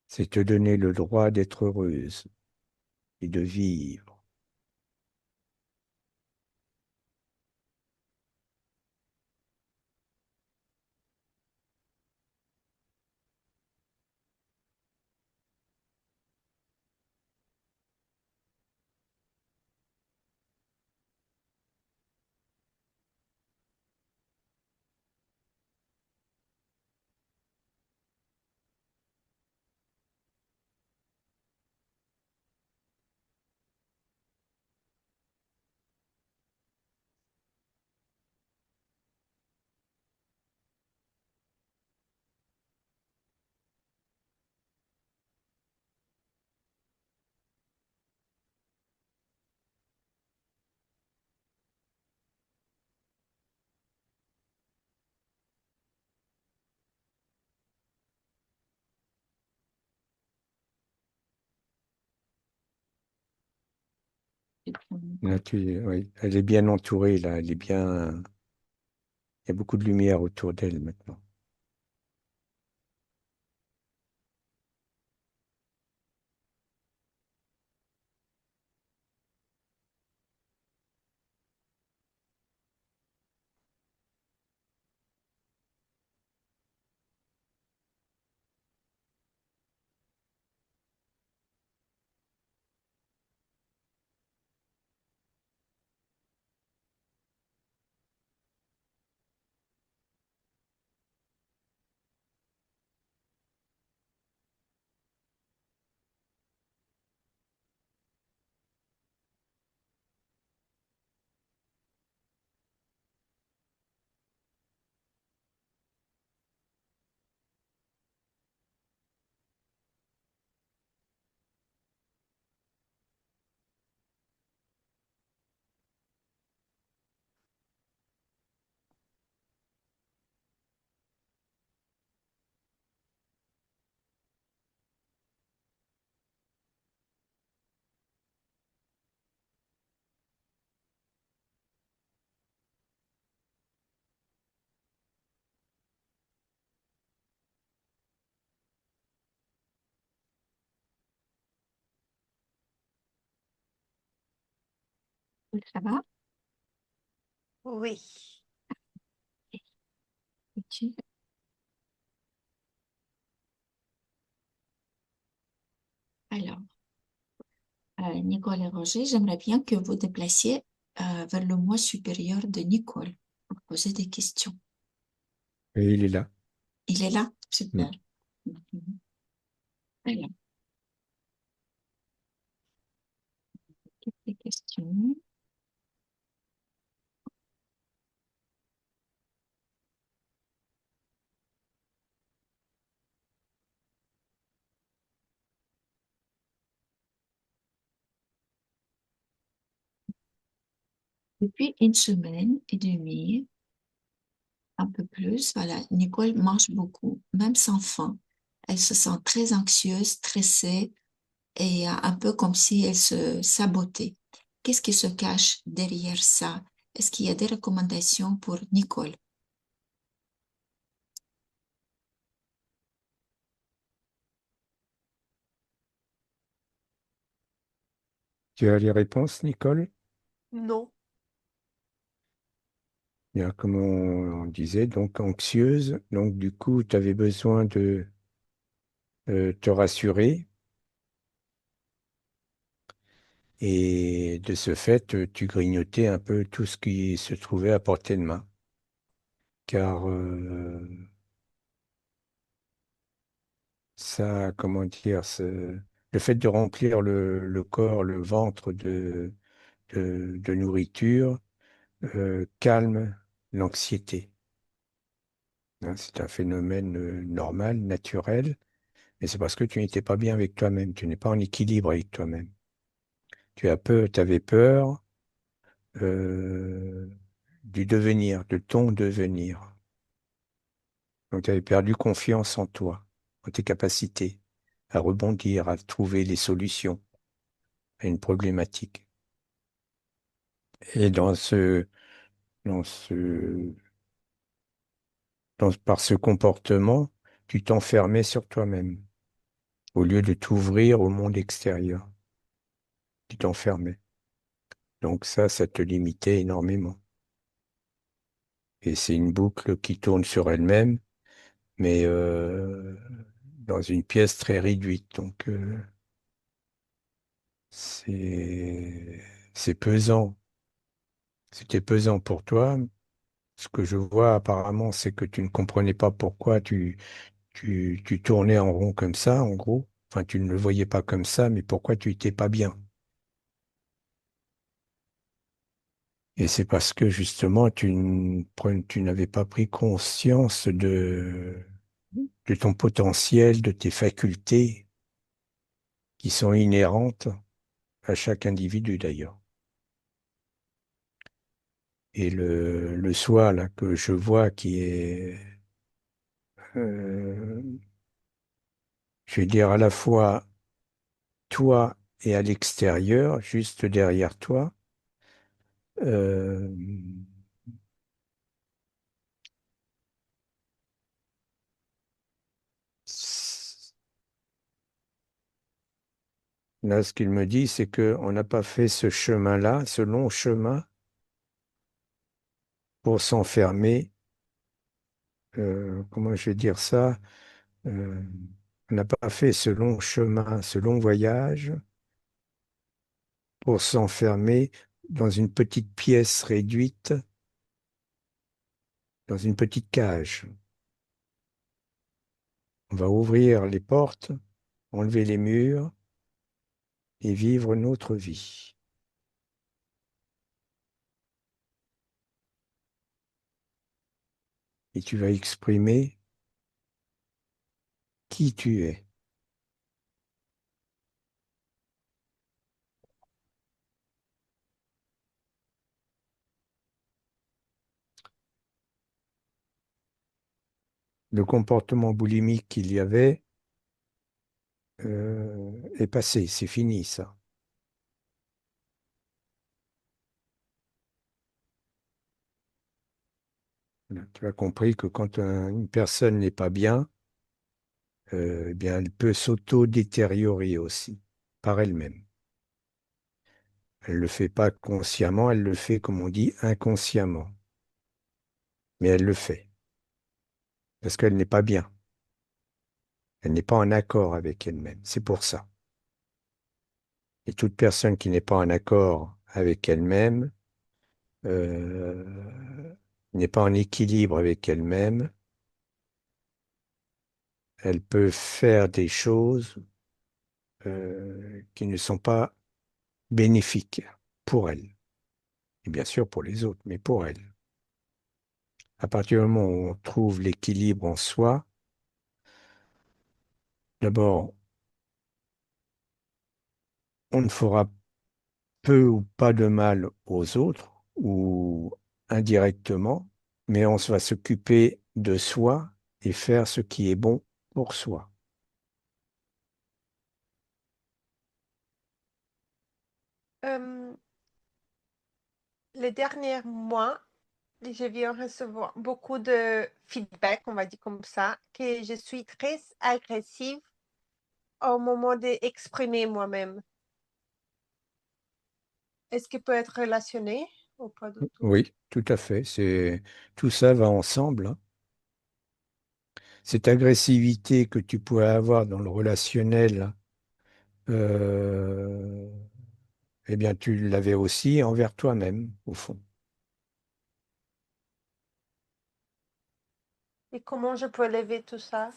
C'est te donner le droit d'être heureuse et de vivre. Là, oui, elle est bien entourée, là, elle est bien. Il y a beaucoup de lumière autour d'elle maintenant. Ça va? Oui. Ok. Alors, Nicole et Roger, j'aimerais bien que vous déplaciez vers le moi supérieur de Nicole pour poser des questions. Et il est là. Il est là? Mm. Super. Mhm. Alors, quelques questions. Depuis une semaine et demie, un peu plus, voilà, Nicole mange beaucoup, même sans faim. Elle se sent très anxieuse, stressée et un peu comme si elle se sabotait. Qu'est-ce qui se cache derrière ça? Est-ce qu'il y a des recommandations pour Nicole? Tu as les réponses, Nicole? Non. Bien, comme on disait, donc anxieuse. Donc, du coup, tu avais besoin de te rassurer. Et de ce fait, tu grignotais un peu tout ce qui se trouvait à portée de main. Car ça, comment dire, le fait de remplir le corps, le ventre de nourriture calme l'anxiété. Hein, c'est un phénomène normal, naturel, mais c'est parce que tu n'étais pas bien avec toi-même, tu n'es pas en équilibre avec toi-même. Tu as peur, tu avais peur euh, du devenir, de ton devenir. Donc tu avais perdu confiance en toi, en tes capacités à rebondir, à trouver les solutions à une problématique. Et dans ce, par ce comportement, tu t'enfermais sur toi-même au lieu de t'ouvrir au monde extérieur. Tu t'enfermais. Donc ça te limitait énormément. Et c'est une boucle qui tourne sur elle-même, mais dans une pièce très réduite. Donc c'est c'est pesant. C'était pesant pour toi. Ce que je vois apparemment, c'est que tu ne comprenais pas pourquoi tu tournais en rond comme ça, en gros. Enfin, tu ne le voyais pas comme ça, mais pourquoi tu étais pas bien. Et c'est parce que justement, tu n'avais pas pris conscience de ton potentiel, de tes facultés qui sont inhérentes à chaque individu d'ailleurs. Et le soi là que je vois qui est, euh, je vais dire à la fois toi et à l'extérieur, juste derrière toi, euh, là, ce qu'il me dit, c'est qu'on n'a pas fait ce chemin-là, ce long chemin, pour s'enfermer. Comment je vais dire ça? Euh, on n'a pas fait ce long chemin, ce long voyage pour s'enfermer dans une petite pièce réduite, dans une petite cage. On va ouvrir les portes, enlever les murs et vivre notre vie. Et tu vas exprimer qui tu es. Le comportement boulimique qu'il y avait est passé, c'est fini ça. Tu as compris que quand une personne n'est pas bien, eh bien, elle peut s'auto-détériorer aussi par elle-même. Elle le fait pas consciemment, elle le fait, comme on dit, inconsciemment. Mais elle le fait, parce qu'elle n'est pas bien. Elle n'est pas en accord avec elle-même. C'est pour ça. Et toute personne qui n'est pas en accord avec elle-même, n'est pas en équilibre avec elle-même, elle peut faire des choses qui ne sont pas bénéfiques pour elle. Et bien sûr pour les autres, mais pour elle. À partir du moment où on trouve l'équilibre en soi, d'abord, on ne fera peu ou pas de mal aux autres, ou indirectement, mais on va s'occuper de soi et faire ce qui est bon pour soi. Euh, les derniers mois, je viens recevoir beaucoup de feedback, on va dire comme ça, que je suis très agressive au moment d'exprimer moi-même. Est-ce que peut être relationné ou pas du tout? Oui, tout à fait. Tout ça va ensemble, hein. Cette agressivité que tu pourrais avoir dans le relationnel, euh, eh bien, tu l'avais aussi envers toi-même, au fond. Et comment je peux lever tout ça?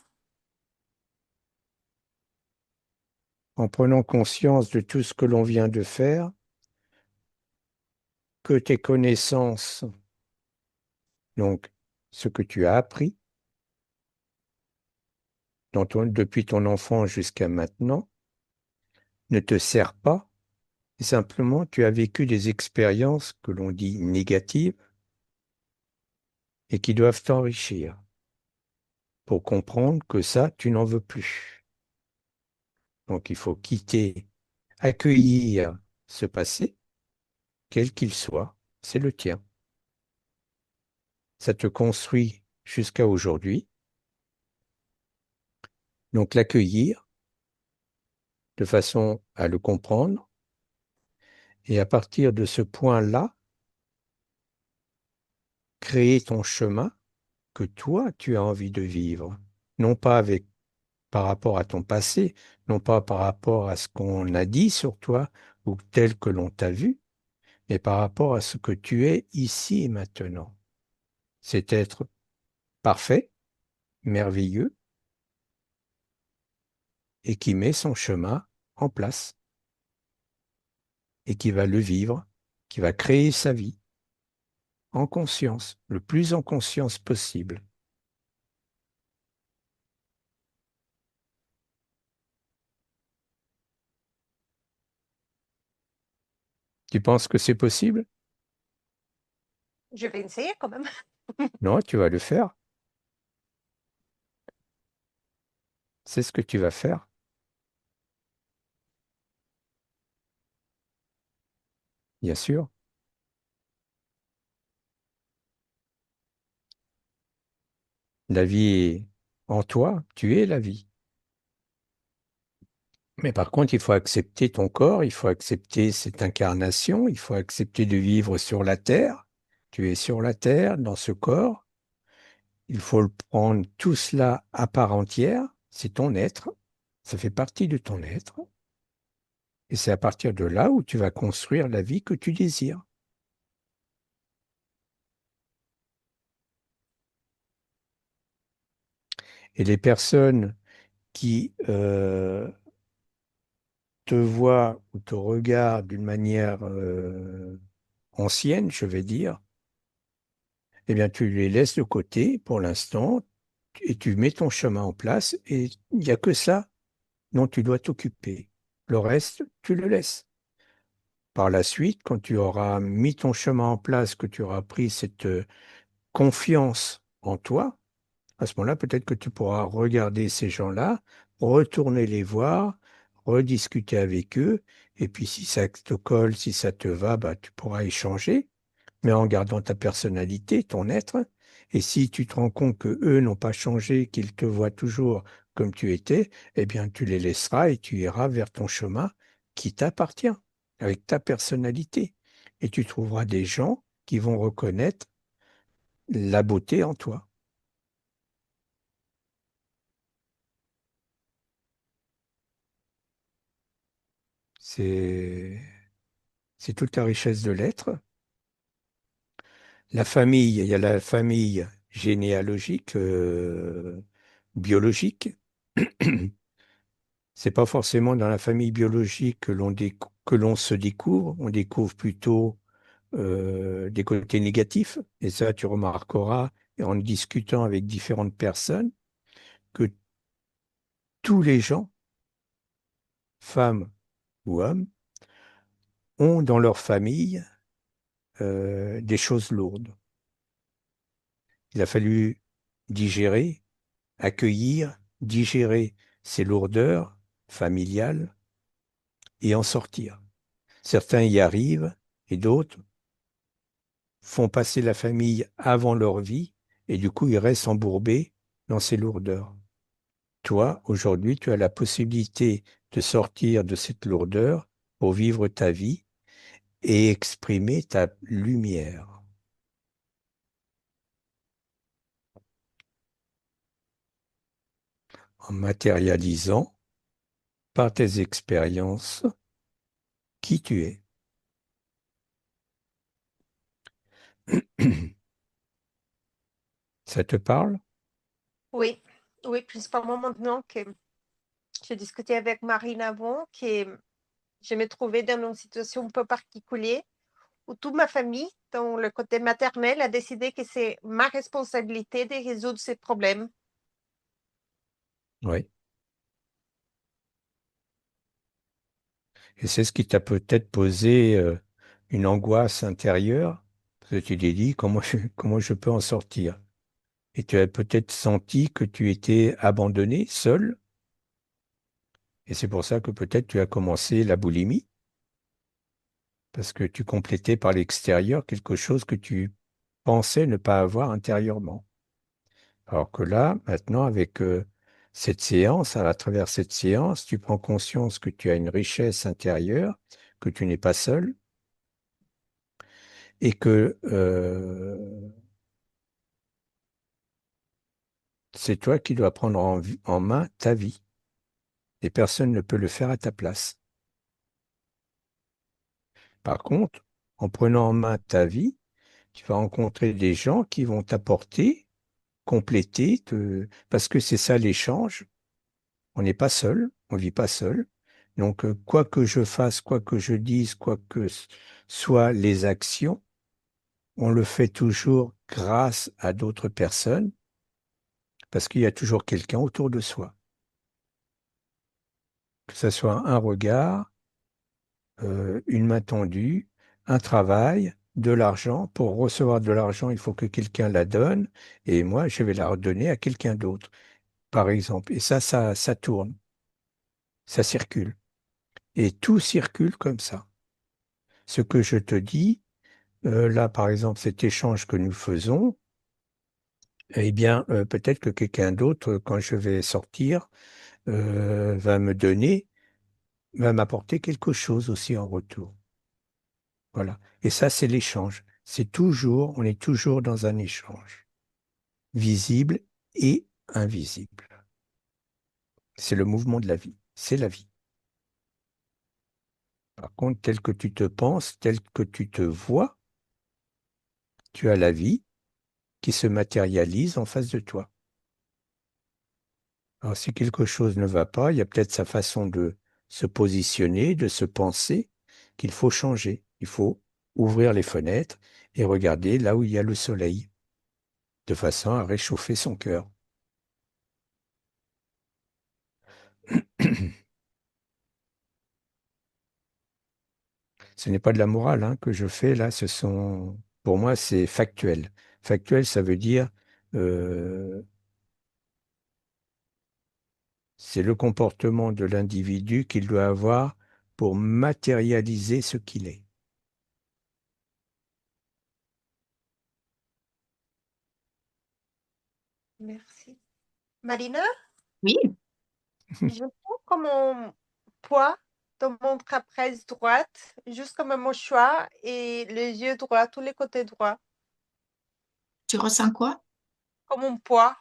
En prenant conscience de tout ce que l'on vient de faire, que tes connaissances, donc ce que tu as appris depuis ton enfance jusqu'à maintenant, ne te sert pas, et simplement tu as vécu des expériences que l'on dit négatives et qui doivent t'enrichir pour comprendre que ça, tu n'en veux plus. Donc il faut accueillir ce passé, quel qu'il soit, c'est le tien. Ça te construit jusqu'à aujourd'hui. Donc l'accueillir de façon à le comprendre. Et à partir de ce point-là, créer ton chemin que toi, tu as envie de vivre. Non pas par rapport à ton passé, non pas par rapport à ce qu'on a dit sur toi ou tel que l'on t'a vu, mais par rapport à ce que tu es ici et maintenant. C'est être parfait, merveilleux, et qui met son chemin en place, et qui va le vivre, qui va créer sa vie en conscience, le plus en conscience possible. Tu penses que c'est possible? Je vais essayer quand même. Non, tu vas le faire. C'est ce que tu vas faire, bien sûr. La vie est en toi, tu es la vie. Mais par contre, il faut accepter ton corps, il faut accepter cette incarnation, il faut accepter de vivre sur la terre. Tu es sur la terre, dans ce corps. Il faut le prendre tout cela à part entière. C'est ton être. Ça fait partie de ton être. Et c'est à partir de là où tu vas construire la vie que tu désires. Et les personnes qui te voient ou te regardent d'une manière ancienne, je vais dire, eh bien, tu les laisses de côté pour l'instant et tu mets ton chemin en place et il n'y a que ça dont tu dois t'occuper. Le reste, tu le laisses. Par la suite, quand tu auras mis ton chemin en place, que tu auras pris cette confiance en toi, à ce moment-là, peut-être que tu pourras regarder ces gens-là, retourner les voir, rediscuter avec eux, et puis si ça te colle, si ça te va, bah, tu pourras échanger, mais en gardant ta personnalité, ton être. Et si tu te rends compte que eux n'ont pas changé, qu'ils te voient toujours comme tu étais, eh bien, tu les laisseras et tu iras vers ton chemin qui t'appartient. avec ta personnalité. Et tu trouveras des gens qui vont reconnaître la beauté en toi. C'est, c'est toute la richesse de l'être. La famille, il y a la famille généalogique, biologique. C'est pas forcément dans la famille biologique que l'on se découvre. On découvre plutôt des côtés négatifs. Et ça, tu remarqueras en discutant avec différentes personnes que tous les gens, femmes ou hommes, ont dans leur famille des choses lourdes. Il a fallu digérer, accueillir, digérer ces lourdeurs familiales et en sortir. Certains y arrivent et d'autres font passer la famille avant leur vie et du coup ils restent embourbés dans ces lourdeurs. Toi, aujourd'hui, tu as la possibilité de sortir de cette lourdeur pour vivre ta vie et exprimer ta lumière en matérialisant par tes expériences qui tu es. Ça te parle? Oui, oui, principalement maintenant que j'ai discuté avec Marine avant, que je me trouvais dans une situation un peu particulière où toute ma famille, dans le côté maternel, a décidé que c'est ma responsabilité de résoudre ces problèmes. Oui. Et c'est ce qui t'a peut-être posé une angoisse intérieure, parce que tu t'es dit comment je peux en sortir. Et tu as peut-être senti que tu étais abandonné, seul, et c'est pour ça que peut-être tu as commencé la boulimie, parce que tu complétais par l'extérieur quelque chose que tu pensais ne pas avoir intérieurement. Alors que là, maintenant, avec cette séance, à travers cette séance, tu prends conscience que tu as une richesse intérieure, que tu n'es pas seul, et que c'est toi qui dois prendre en main ta vie. Et personne ne peut le faire à ta place. Par contre, en prenant en main ta vie, tu vas rencontrer des gens qui vont t'apporter, compléter, parce que c'est ça l'échange. On n'est pas seul, on vit pas seul. Donc, quoi que je fasse, quoi que je dise, quoi que soient les actions, on le fait toujours grâce à d'autres personnes, parce qu'il y a toujours quelqu'un autour de soi. Que ce soit un regard, une main tendue, un travail, de l'argent. Pour recevoir de l'argent, il faut que quelqu'un la donne, et moi, je vais la redonner à quelqu'un d'autre, par exemple. Et ça tourne, ça circule. Et tout circule comme ça. Ce que je te dis, là, par exemple, cet échange que nous faisons, eh bien, peut-être que quelqu'un d'autre, quand je vais sortir, va me donner, va m'apporter quelque chose aussi en retour. Voilà. Et ça, c'est l'échange. On est toujours dans un échange, visible et invisible. C'est le mouvement de la vie. C'est la vie. Par contre, tel que tu te penses, tel que tu te vois, tu as la vie qui se matérialise en face de toi. Alors, si quelque chose ne va pas, il y a peut-être sa façon de se positionner, de se penser, qu'il faut changer. Il faut ouvrir les fenêtres et regarder là où il y a le soleil, de façon à réchauffer son cœur. Ce n'est pas de la morale hein, que je fais là, pour moi, c'est factuel. Factuel, ça veut dire, euh, c'est le comportement de l'individu qu'il doit avoir pour matérialiser ce qu'il est. Merci. Marina, Oui, je sens comme mon poids dans mon trapèze droite, juste comme un mouchoir, et les yeux droits, tous les côtés droits, Tu ressens quoi? comme un poids.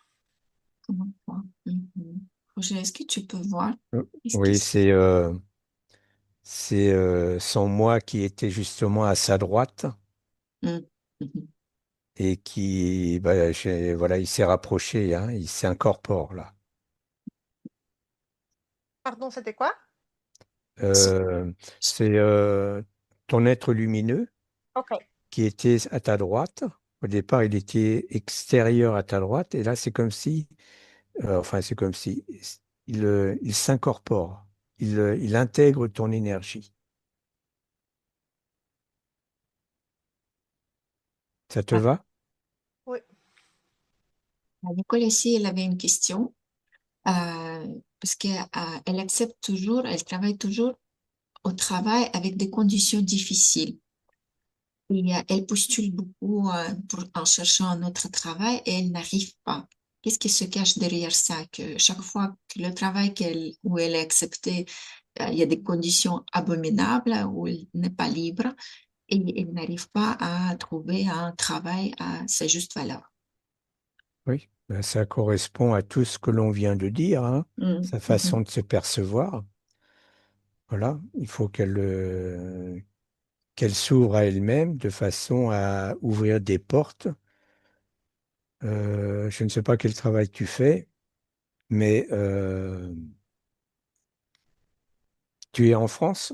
Comment quoi? Mhm. Roger, est-ce que tu peux voir? Qu'est-ce qui Oui, se... c'est son moi qui était justement à sa droite Mhm. Mhm. et qui, bah, voilà, il s'est rapproché, hein, il s'incorpore là. Pardon, c'était quoi? Euh, c'est ton être lumineux Ok. qui était à ta droite. Au départ, il était extérieur à ta droite, et là, c'est comme si, enfin, c'est comme si il s'incorpore, il intègre ton énergie. Ça te Ah, va? Oui. Nicole ici, elle avait une question. Parce qu'elle accepte toujours, elle travaille toujours au travail avec des conditions difficiles. Et elle postule beaucoup en cherchant un autre travail et elle n'arrive pas. Qu'est-ce qui se cache derrière ça? Que chaque fois que le travail où elle est acceptée, il y a des conditions abominables, où elle n'est pas libre et elle n'arrive pas à trouver un travail à sa juste valeur. Oui. Ben, ça correspond à tout ce que l'on vient de dire, hein, Mm, sa mhm. façon de se percevoir. Voilà, il faut qu'elle s'ouvre à elle-même de façon à ouvrir des portes. Je ne sais pas quel travail tu fais, mais tu es en France.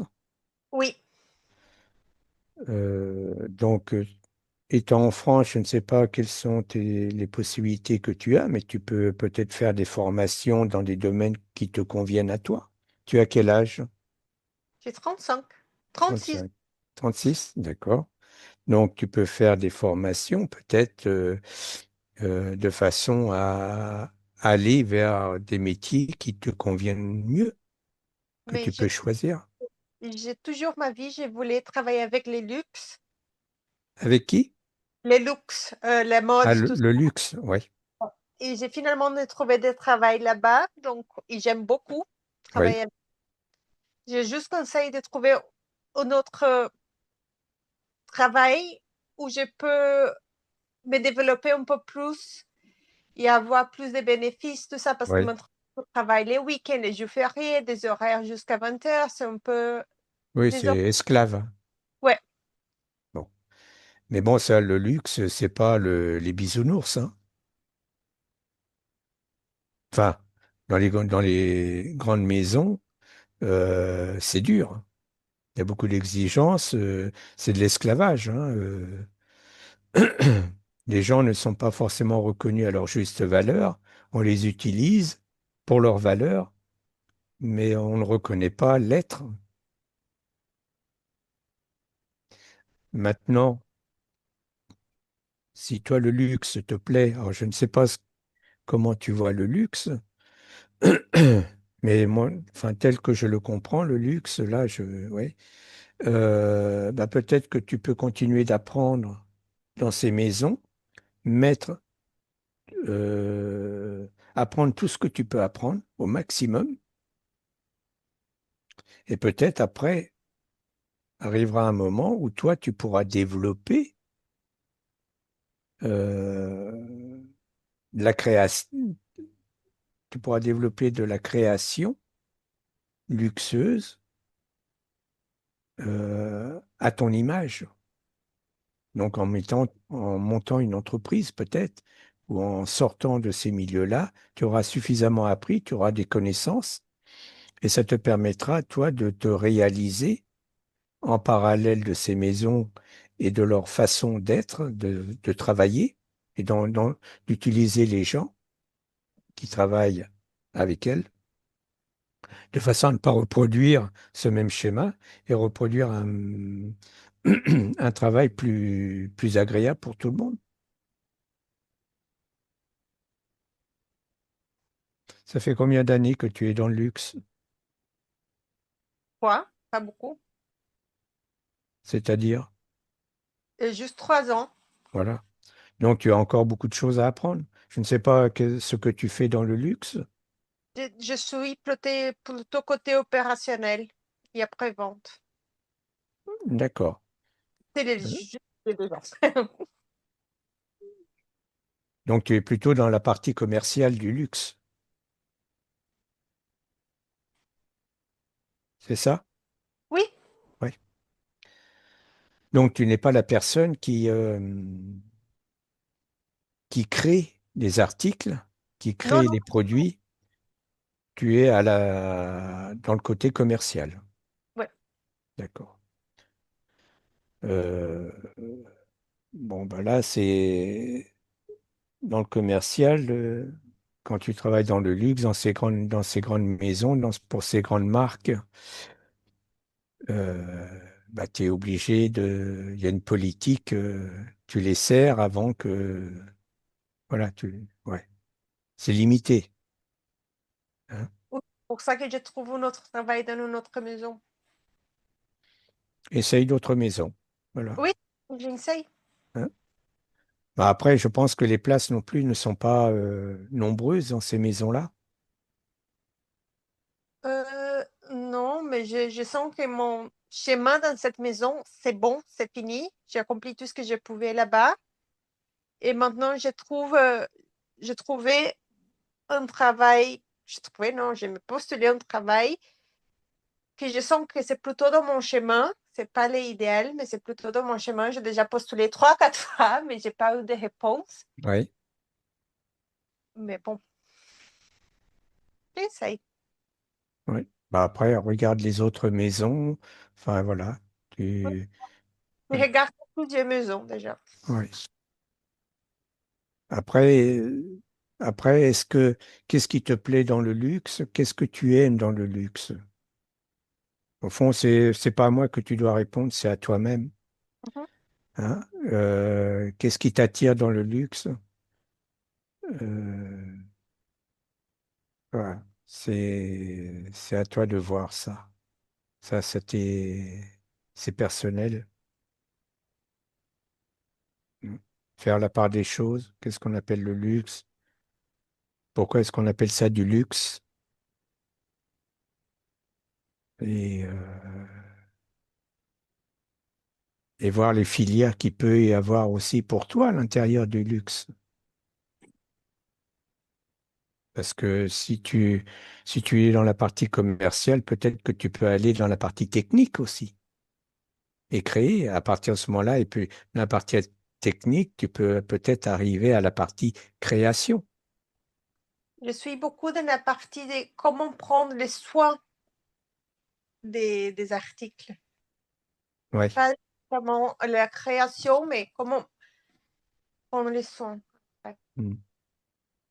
Oui. Donc, étant en France, je ne sais pas quelles sont les possibilités que tu as, mais tu peux peut-être faire des formations dans des domaines qui te conviennent à toi. Tu as quel âge? J'ai 35. 36. 35. 36, d'accord. Donc, tu peux faire des formations peut-être de façon à aller vers des métiers qui te conviennent mieux, que Mais tu peux choisir. j'ai toujours ma vie, j'ai voulu travailler avec les luxe. Avec qui? Les luxe, la Ah, mode, tout ça. le luxe, oui, Et j'ai finalement trouvé des travails là-bas, donc et j'aime beaucoup oui, travailler. J'ai juste conseillé de trouver un autre travail où je peux me développer un peu plus et avoir plus de bénéfices, tout ça, parce que oui. mon travail les week-ends, les jours fériés, des horaires jusqu'à 20 heures, c'est un peu Oui, c'est des horaires. esclave. Ouais, Bon. Mais bon, ça, le luxe, c'est pas les bisounours, hein. Enfin, dans les grandes maisons, c'est dur. Il y a beaucoup d'exigences. C'est de l'esclavage, hein. Les gens ne sont pas forcément reconnus à leur juste valeur. On les utilise pour leur valeur, mais on ne reconnaît pas l'être. Maintenant, si toi, le luxe te plaît, alors je ne sais pas comment tu vois le luxe, mais moi, enfin, tel que je le comprends, le luxe, là, ouais, bah, peut-être que tu peux continuer d'apprendre dans ces maisons, mettre, apprendre tout ce que tu peux apprendre au maximum, et peut-être après arrivera un moment où toi, tu pourras développer euh, de la création, tu pourras développer de la création luxueuse à ton image. Donc en montant une entreprise peut-être, ou en sortant de ces milieux-là, tu auras suffisamment appris, tu auras des connaissances, et ça te permettra, toi, de te réaliser en parallèle de ces maisons et de leur façon d'être, de travailler, et d'utiliser les gens qui travaillent avec elles, de façon à ne pas reproduire ce même schéma et reproduire un travail plus agréable pour tout le monde. Ça fait combien d'années que tu es dans le luxe? quoi? Pas beaucoup. C'est-à-dire, Et juste 3 ans. voilà. Donc, tu as encore beaucoup de choses à apprendre. Je ne sais pas ce que tu fais dans le luxe. Je suis plutôt côté opérationnel. et après-vente. D'accord. C'est Euh, juste les deux ans. Donc, tu es plutôt dans la partie commerciale du luxe, c'est ça? Oui, Oui. Donc, tu n'es pas la personne qui crée les articles, qui non, crée les produits. Tu es dans le côté commercial. non, ouais. D'accord. Euh, bon, ben là, c'est dans le commercial, quand tu travailles dans le luxe, dans ces grandes maisons, pour ces grandes marques, bah, tu es obligé il y a une politique, tu les sers avant que, voilà, ouais, c'est limité, hein. Oui, c'est pour ça que je trouve un autre travail dans une autre maison. Essaye d'autres maisons, voilà, Oui, j'essaye. hein. Bah, après, je pense que les places non plus ne sont pas nombreuses dans ces maisons-là. Non, mais je sens que mon chemin dans cette maison, c'est bon, c'est fini. J'ai accompli tout ce que je pouvais là-bas. Et maintenant, je trouvais un travail, je trouvais, non, je me postulais un travail que je sens que c'est plutôt dans mon chemin. C'est pas l'idéal, mais c'est plutôt dans mon chemin. J'ai déjà postulé trois, quatre fois, mais j'ai pas eu de réponse. Oui, Mais bon, j'essaye. oui. Bah, après, regarde les autres maisons. Enfin, voilà. Tu, Je regarde plusieurs maisons déjà. ouais. Après, après, qu'est-ce qui te plaît dans le luxe? Qu'est-ce que tu aimes dans le luxe? Au fond, c'est pas à moi que tu dois répondre, c'est à toi-même, Mhm. hein. Qu'est-ce qui t'attire dans le luxe? Euh, voilà. C'est à toi de voir ça. Ça, c'est personnel. Mm. Faire la part des choses. Qu'est-ce qu'on appelle le luxe? Pourquoi est-ce qu'on appelle ça du luxe? Et, et voir les filières qu'il peut y avoir aussi pour toi à l'intérieur du luxe. Parce que si tu es dans la partie commerciale, peut-être que tu peux aller dans la partie technique aussi et créer. À partir de ce moment-là, et puis dans la partie technique, tu peux peut-être arriver à la partie création. Je suis beaucoup dans la partie de comment prendre les soins des articles. Oui. Pas vraiment la création, mais comment prendre les soins. Ouais. Mm.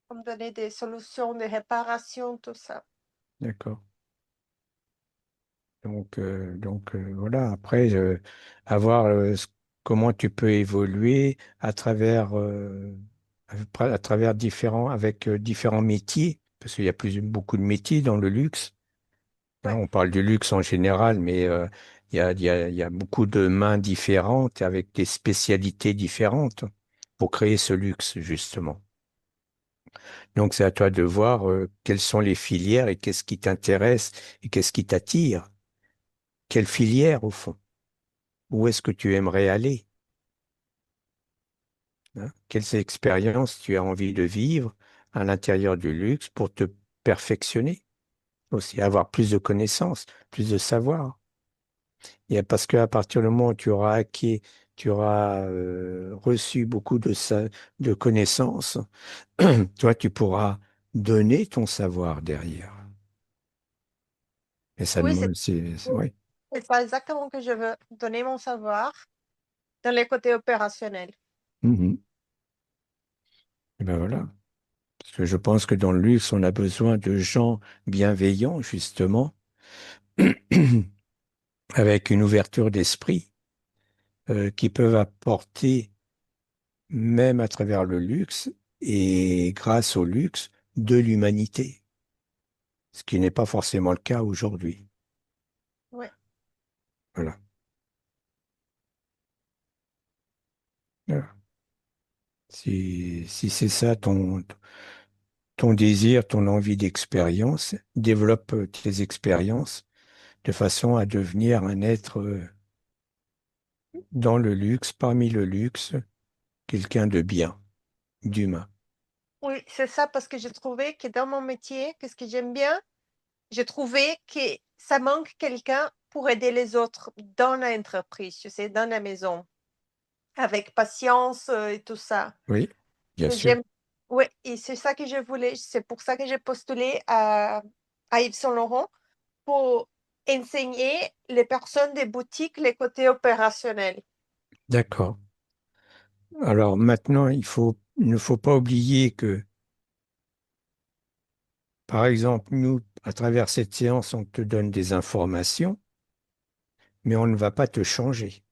Comme donner des solutions de réparation, tout ça. D'accord. Voilà. Après, avoir comment tu peux évoluer à travers avec différents métiers, parce qu'il y a beaucoup de métiers dans le luxe, hein. Ouais. On parle du luxe en général, mais il y a beaucoup de mains différentes avec des spécialités différentes pour créer ce luxe, justement. Donc, c'est à toi de voir quelles sont les filières et qu'est-ce qui t'intéresse et qu'est-ce qui t'attire. Quelle filière, au fond? Où est-ce que tu aimerais aller, hein? Quelles expériences tu as envie de vivre à l'intérieur du luxe pour te perfectionner aussi, avoir plus de connaissances, plus de savoir. Parce qu'à partir du moment où tu auras reçu beaucoup de connaissances, toi, tu pourras donner ton savoir derrière. Et ça Oui, demande, ouais. c'est ça exactement que je veux, donner mon savoir dans les côtés opérationnels. Mhm. Et ben voilà. Parce que je pense que dans le luxe, on a besoin de gens bienveillants, justement, avec une ouverture d'esprit, qui peuvent apporter, même à travers le luxe et grâce au luxe, de l'humanité, ce qui n'est pas forcément le cas aujourd'hui. Ouais. Voilà. Voilà. Si c'est ça ton désir, ton envie d'expérience, développe tes expériences, de façon à devenir un être dans le luxe, parmi le luxe, quelqu'un de bien, d'humain. Oui, c'est ça, parce que j'ai trouvé que dans mon métier, qu'est-ce que j'aime bien, j'ai trouvé que ça manque quelqu'un pour aider les autres dans l'entreprise, tu sais, dans la maison, avec patience et tout ça. Oui, bien sûr. J'aime, oui, et c'est ça que je voulais, c'est pour ça que j'ai postulé à Yves Saint Laurent pour enseigner les personnes des boutiques les côtés opérationnels. D'accord. Alors maintenant, il ne faut pas oublier que, par exemple, nous, à travers cette séance, on te donne des informations, mais on ne va pas te changer.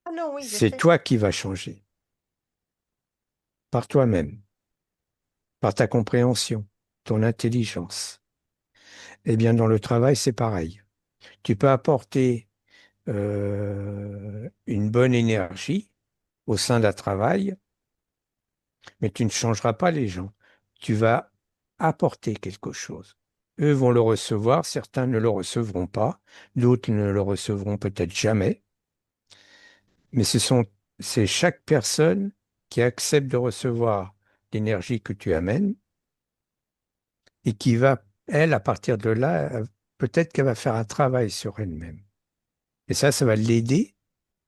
Ah non, oui, je C'est sais. toi qui vas changer, par toi-même, par ta compréhension, ton intelligence. Eh bien, dans le travail, c'est pareil. Tu peux apporter une bonne énergie au sein d'un travail, mais tu ne changeras pas les gens. Tu vas apporter quelque chose. Eux vont le recevoir, certains ne le recevront pas, d'autres ne le recevront peut-être jamais, mais c'est chaque personne qui accepte de recevoir l'énergie que tu amènes et qui va, elle, à partir de là, peut-être qu'elle va faire un travail sur elle-même. Et ça va l'aider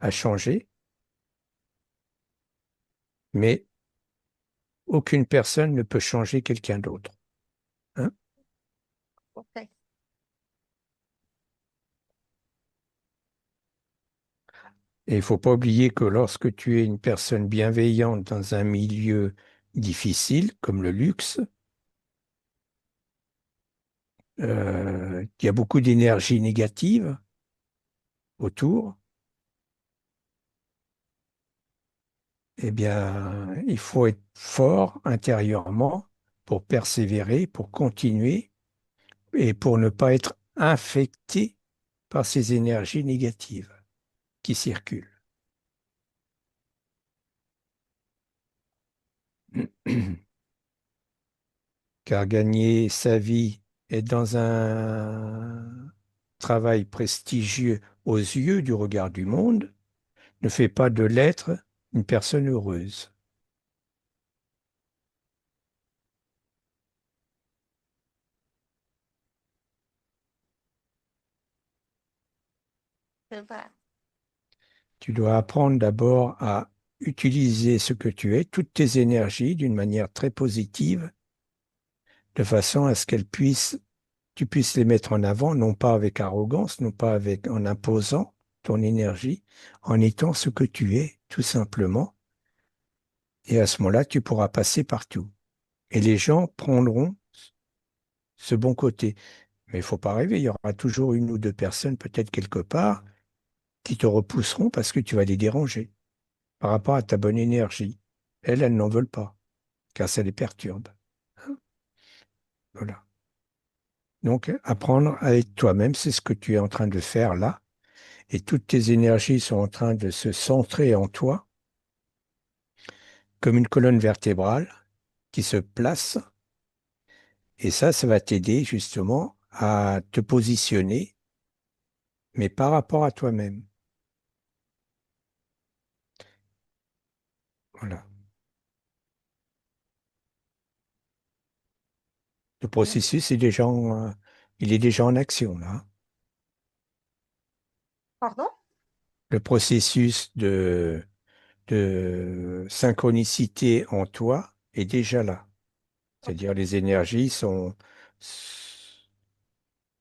à changer, mais aucune personne ne peut changer quelqu'un d'autre. Hein. Ok. Et il faut pas oublier que lorsque tu es une personne bienveillante dans un milieu difficile, comme le luxe, il y a beaucoup d'énergie négative autour, eh bien, il faut être fort intérieurement pour persévérer, pour continuer et pour ne pas être infecté par ces énergies négatives qui circulent. Car gagner sa vie, être dans un travail prestigieux aux yeux du regard du monde, ne fait pas de l'être une personne heureuse. C'est vrai. Tu dois apprendre d'abord à utiliser ce que tu es, toutes tes énergies, d'une manière très positive, de façon à ce tu puisses les mettre en avant, non pas avec arrogance, non pas en imposant ton énergie, en étant ce que tu es, tout simplement. Et à ce moment-là, tu pourras passer partout. Et les gens prendront ce bon côté. Mais il faut pas rêver, il y aura toujours une ou deux personnes, peut-être quelque part, qui te repousseront parce que tu vas les déranger par rapport à ta bonne énergie. Elles n'en veulent pas, car ça les perturbe. Hein. Voilà. Donc, apprendre à être toi-même, c'est ce que tu es en train de faire là. Et toutes tes énergies sont en train de se centrer en toi, comme une colonne vertébrale qui se place. Et ça va t'aider justement à te positionner, mais par rapport à toi-même. Voilà. Le Bien. processus il est déjà en action là. Hein. Pardon? Le processus de synchronicité en toi est déjà là. Ok. C'est-à-dire les énergies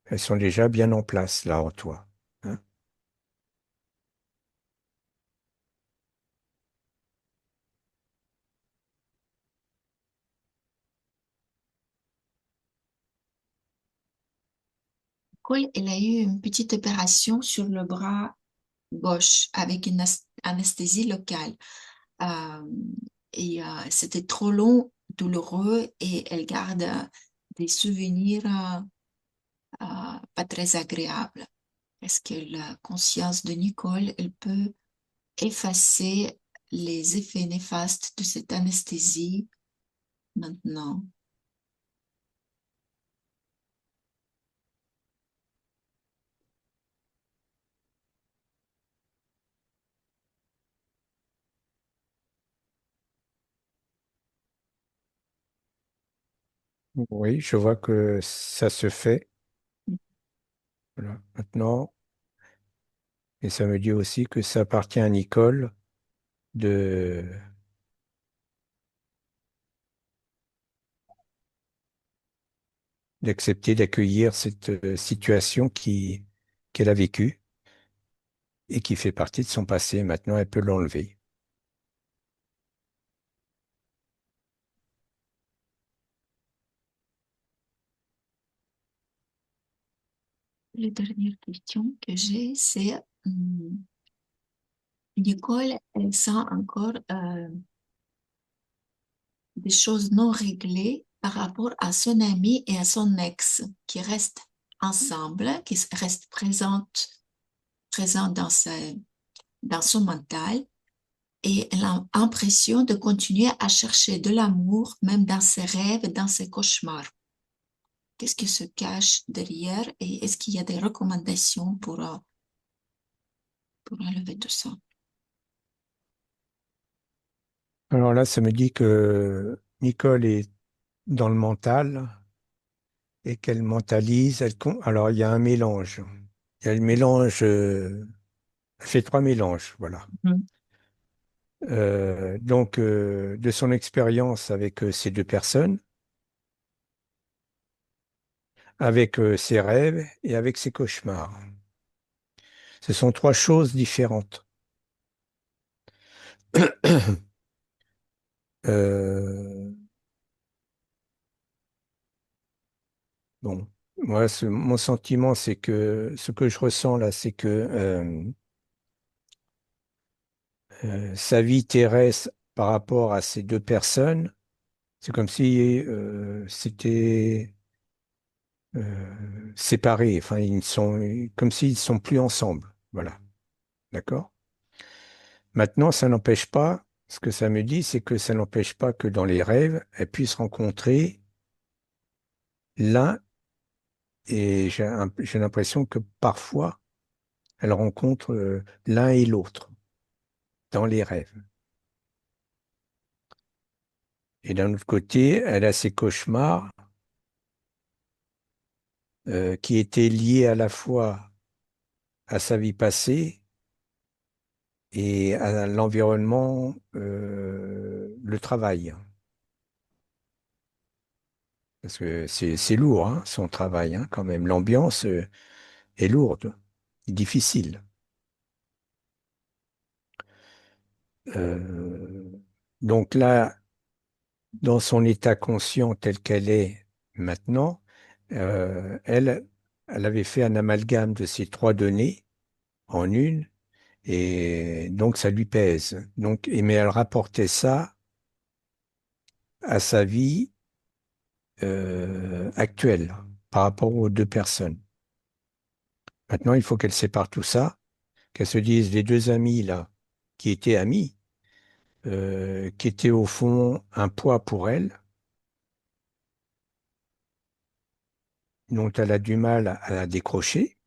elles sont déjà bien en place là en toi. Hein. Nicole, elle a eu une petite opération sur le bras gauche avec une anesthésie locale. Euh, C'était trop long, douloureux et elle garde des souvenirs pas très agréables. Est-ce que la conscience de Nicole, elle peut effacer les effets néfastes de cette anesthésie maintenant? Oui, je vois que ça se fait. Voilà. Maintenant, et ça me dit aussi que ça appartient à Nicole de d'accepter d'accueillir cette situation qu'elle a vécue et qui fait partie de son passé. Maintenant, elle peut l'enlever. La dernière question que j'ai, c'est Nicole, elle sent encore des choses non réglées par rapport à son ami et à son ex qui restent ensemble, qui restent présents dans son mental et elle a l'impression de continuer à chercher de l'amour même dans ses rêves, dans ses cauchemars. Qu'est-ce qui se cache derrière et est-ce qu'il y a des recommandations pour enlever tout ça? Alors là, ça me dit que Nicole est dans le mental et qu'elle mentalise. Alors, il y a un mélange. Il y a le mélange, elle fait trois mélanges, voilà. Mhm. Donc, de son expérience avec ces deux personnes, avec ses rêves et avec ses cauchemars. Ce sont trois choses différentes. Euh, bon, moi, mon sentiment, c'est que ce que je ressens là, c'est que sa vie terrestre par rapport à ces deux personnes, c'est comme si c'était séparés. Enfin, ils sont comme s'ils sont plus ensemble. Voilà, d'accord? Maintenant, ça n'empêche pas. Ce que ça me dit, c'est que ça n'empêche pas que dans les rêves, elles puissent rencontrer l'un. Et j'ai l'impression que parfois, elles rencontrent l'un et l'autre dans les rêves. Et d'un autre côté, elle a ses cauchemars qui étaient liés à la fois à sa vie passée et à l'environnement, le travail. Parce que c'est lourd, hein, son travail, hein, quand même. L'ambiance est lourde, difficile. Euh, donc là, dans son état conscient tel qu'elle est maintenant, elle avait fait un amalgame de ces trois données en une, et donc ça lui pèse. Donc, mais elle rapportait ça à sa vie actuelle par rapport aux deux personnes. Maintenant, il faut qu'elle sépare tout ça, qu'elle se dise les deux amis là, qui étaient amis, qui étaient au fond un poids pour elle, dont elle a du mal à la décrocher,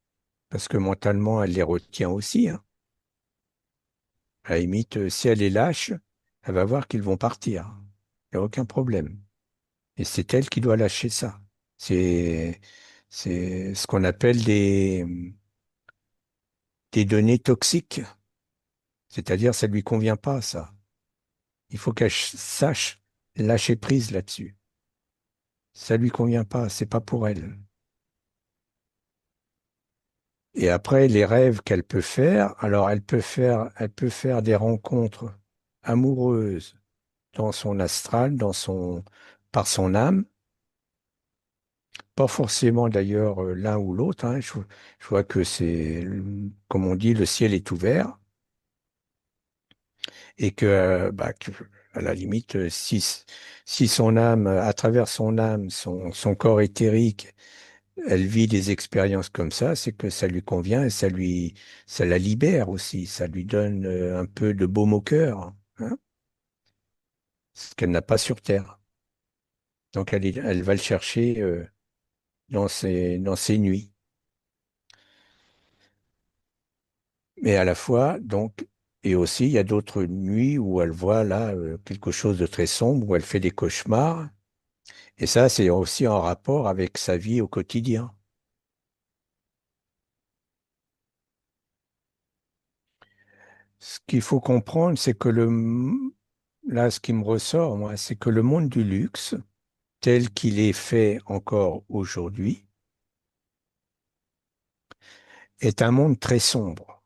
parce que mentalement, elle les retient aussi, hein. À la limite, si elle est lâche, elle va voir qu'ils vont partir. Il n'y a aucun problème. Et c'est elle qui doit lâcher ça. C'est, c'est ce qu'on appelle des données toxiques. C'est-à-dire, ça ne lui convient pas, ça. Il faut qu'elle sache lâcher prise là-dessus. Ça lui convient pas, c'est pas pour elle. Et après, les rêves qu'elle peut faire, alors elle peut faire des rencontres amoureuses dans son astral, par son âme. Pas forcément d'ailleurs l'un ou l'autre, hein. Je vois que comme on dit, le ciel est ouvert et à la limite, si son âme, à travers son âme, son corps éthérique, elle vit des expériences comme ça, c'est que ça lui convient et ça la libère aussi, ça lui donne un peu de baume au cœur, hein, ce qu'elle n'a pas sur Terre. Donc elle va le chercher dans ses nuits. Mais à la fois, donc, et aussi, il y a d'autres nuits où elle voit là quelque chose de très sombre, où elle fait des cauchemars Et ça, c'est aussi en rapport avec sa vie au quotidien. Ce qu'il faut comprendre, c'est que là, ce qui me ressort, moi, c'est que le monde du luxe, tel qu'il est fait encore aujourd'hui, est un monde très sombre,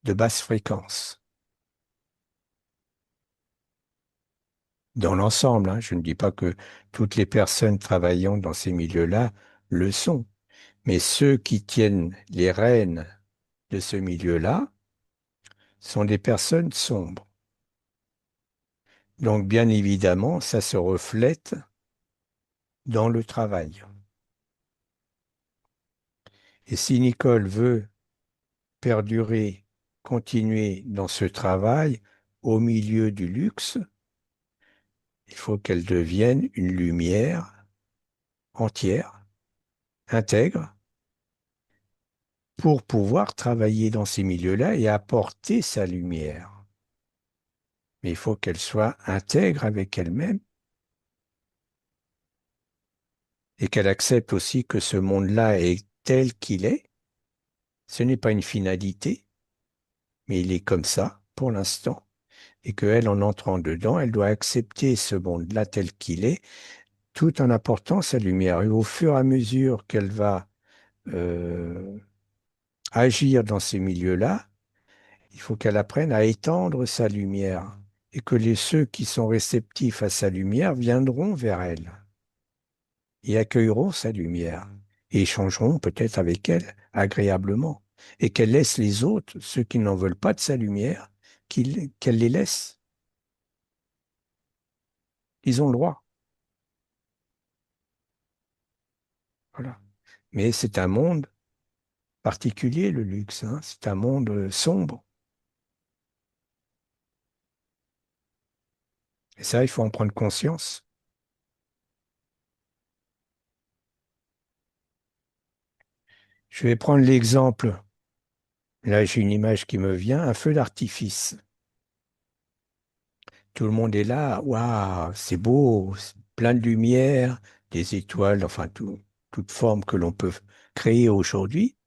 de basse fréquence. Dans l'ensemble, hein, je ne dis pas que toutes les personnes travaillant dans ces milieux-là le sont, mais ceux qui tiennent les rênes de ce milieu-là sont des personnes sombres. Donc, bien évidemment, ça se reflète dans le travail. Et si Nicole veut perdurer, continuer dans ce travail au milieu du luxe, il faut qu'elle devienne une lumière entière, intègre, pour pouvoir travailler dans ces milieux-là et apporter sa lumière. Mais il faut qu'elle soit intègre avec elle-même et qu'elle accepte aussi que ce monde-là est tel qu'il est. Ce n'est pas une finalité, mais il est comme ça pour l'instant. Et qu'elle, en entrant dedans, elle doit accepter ce monde-là tel qu'il est, tout en apportant sa lumière. Et au fur et à mesure qu'elle va euh, agir dans ces milieux-là, il faut qu'elle apprenne à étendre sa lumière et que ceux qui sont réceptifs à sa lumière viendront vers elle et accueilleront sa lumière et échangeront peut-être avec elle agréablement et qu'elle laisse les autres, ceux qui n'en veulent pas de sa lumière, qu'elle les laisse. Ils ont le droit. Voilà. Mais c'est un monde particulier, le luxe, hein. C'est un monde sombre. Et ça, il faut en prendre conscience. Je vais prendre l'exemple. Là, j'ai une image qui me vient, un feu d'artifice. Tout le monde est là, waouh, c'est beau, c'est plein de lumière, des étoiles, enfin toute forme que l'on peut créer aujourd'hui.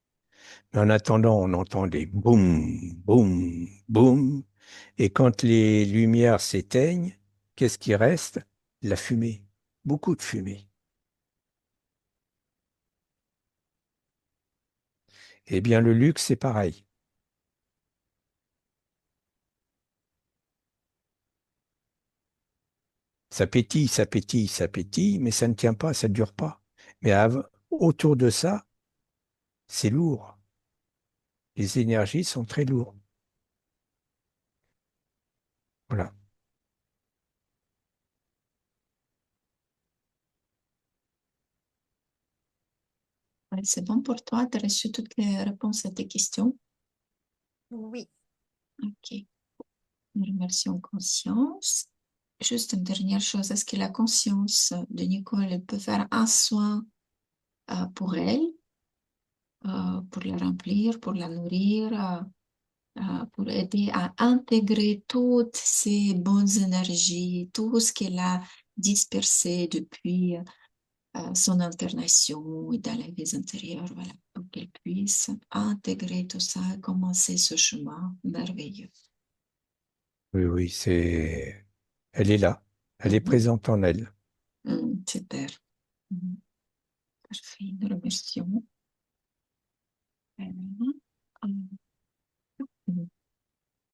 Mais en attendant, on entend des boum, boum, boum. Et quand les lumières s'éteignent, qu'est-ce qui reste? La fumée, beaucoup de fumée. Eh bien, le luxe, c'est pareil. Ça pétille, ça pétille, ça pétille, mais ça ne tient pas, ça ne dure pas. Mais autour de ça, c'est lourd. Les énergies sont très lourdes. Voilà. Ouais, c'est bon pour toi, tu as reçu toutes les réponses à tes questions. Oui. Ok, remercions conscience. Juste une dernière chose, est-ce que la conscience de Nicole elle peut faire un soin pour elle, pour la remplir, pour la nourrir, pour aider à intégrer toutes ces bonnes énergies, tout ce qu'elle a dispersé depuis son incarnation et dans la vie intérieure, voilà, pour qu'elle puisse intégrer tout ça et commencer ce chemin merveilleux. Oui, oui, elle est là. Elle est Mhm. présente en elle. Super. Mhm. Parfait, nous remercions. Voilà.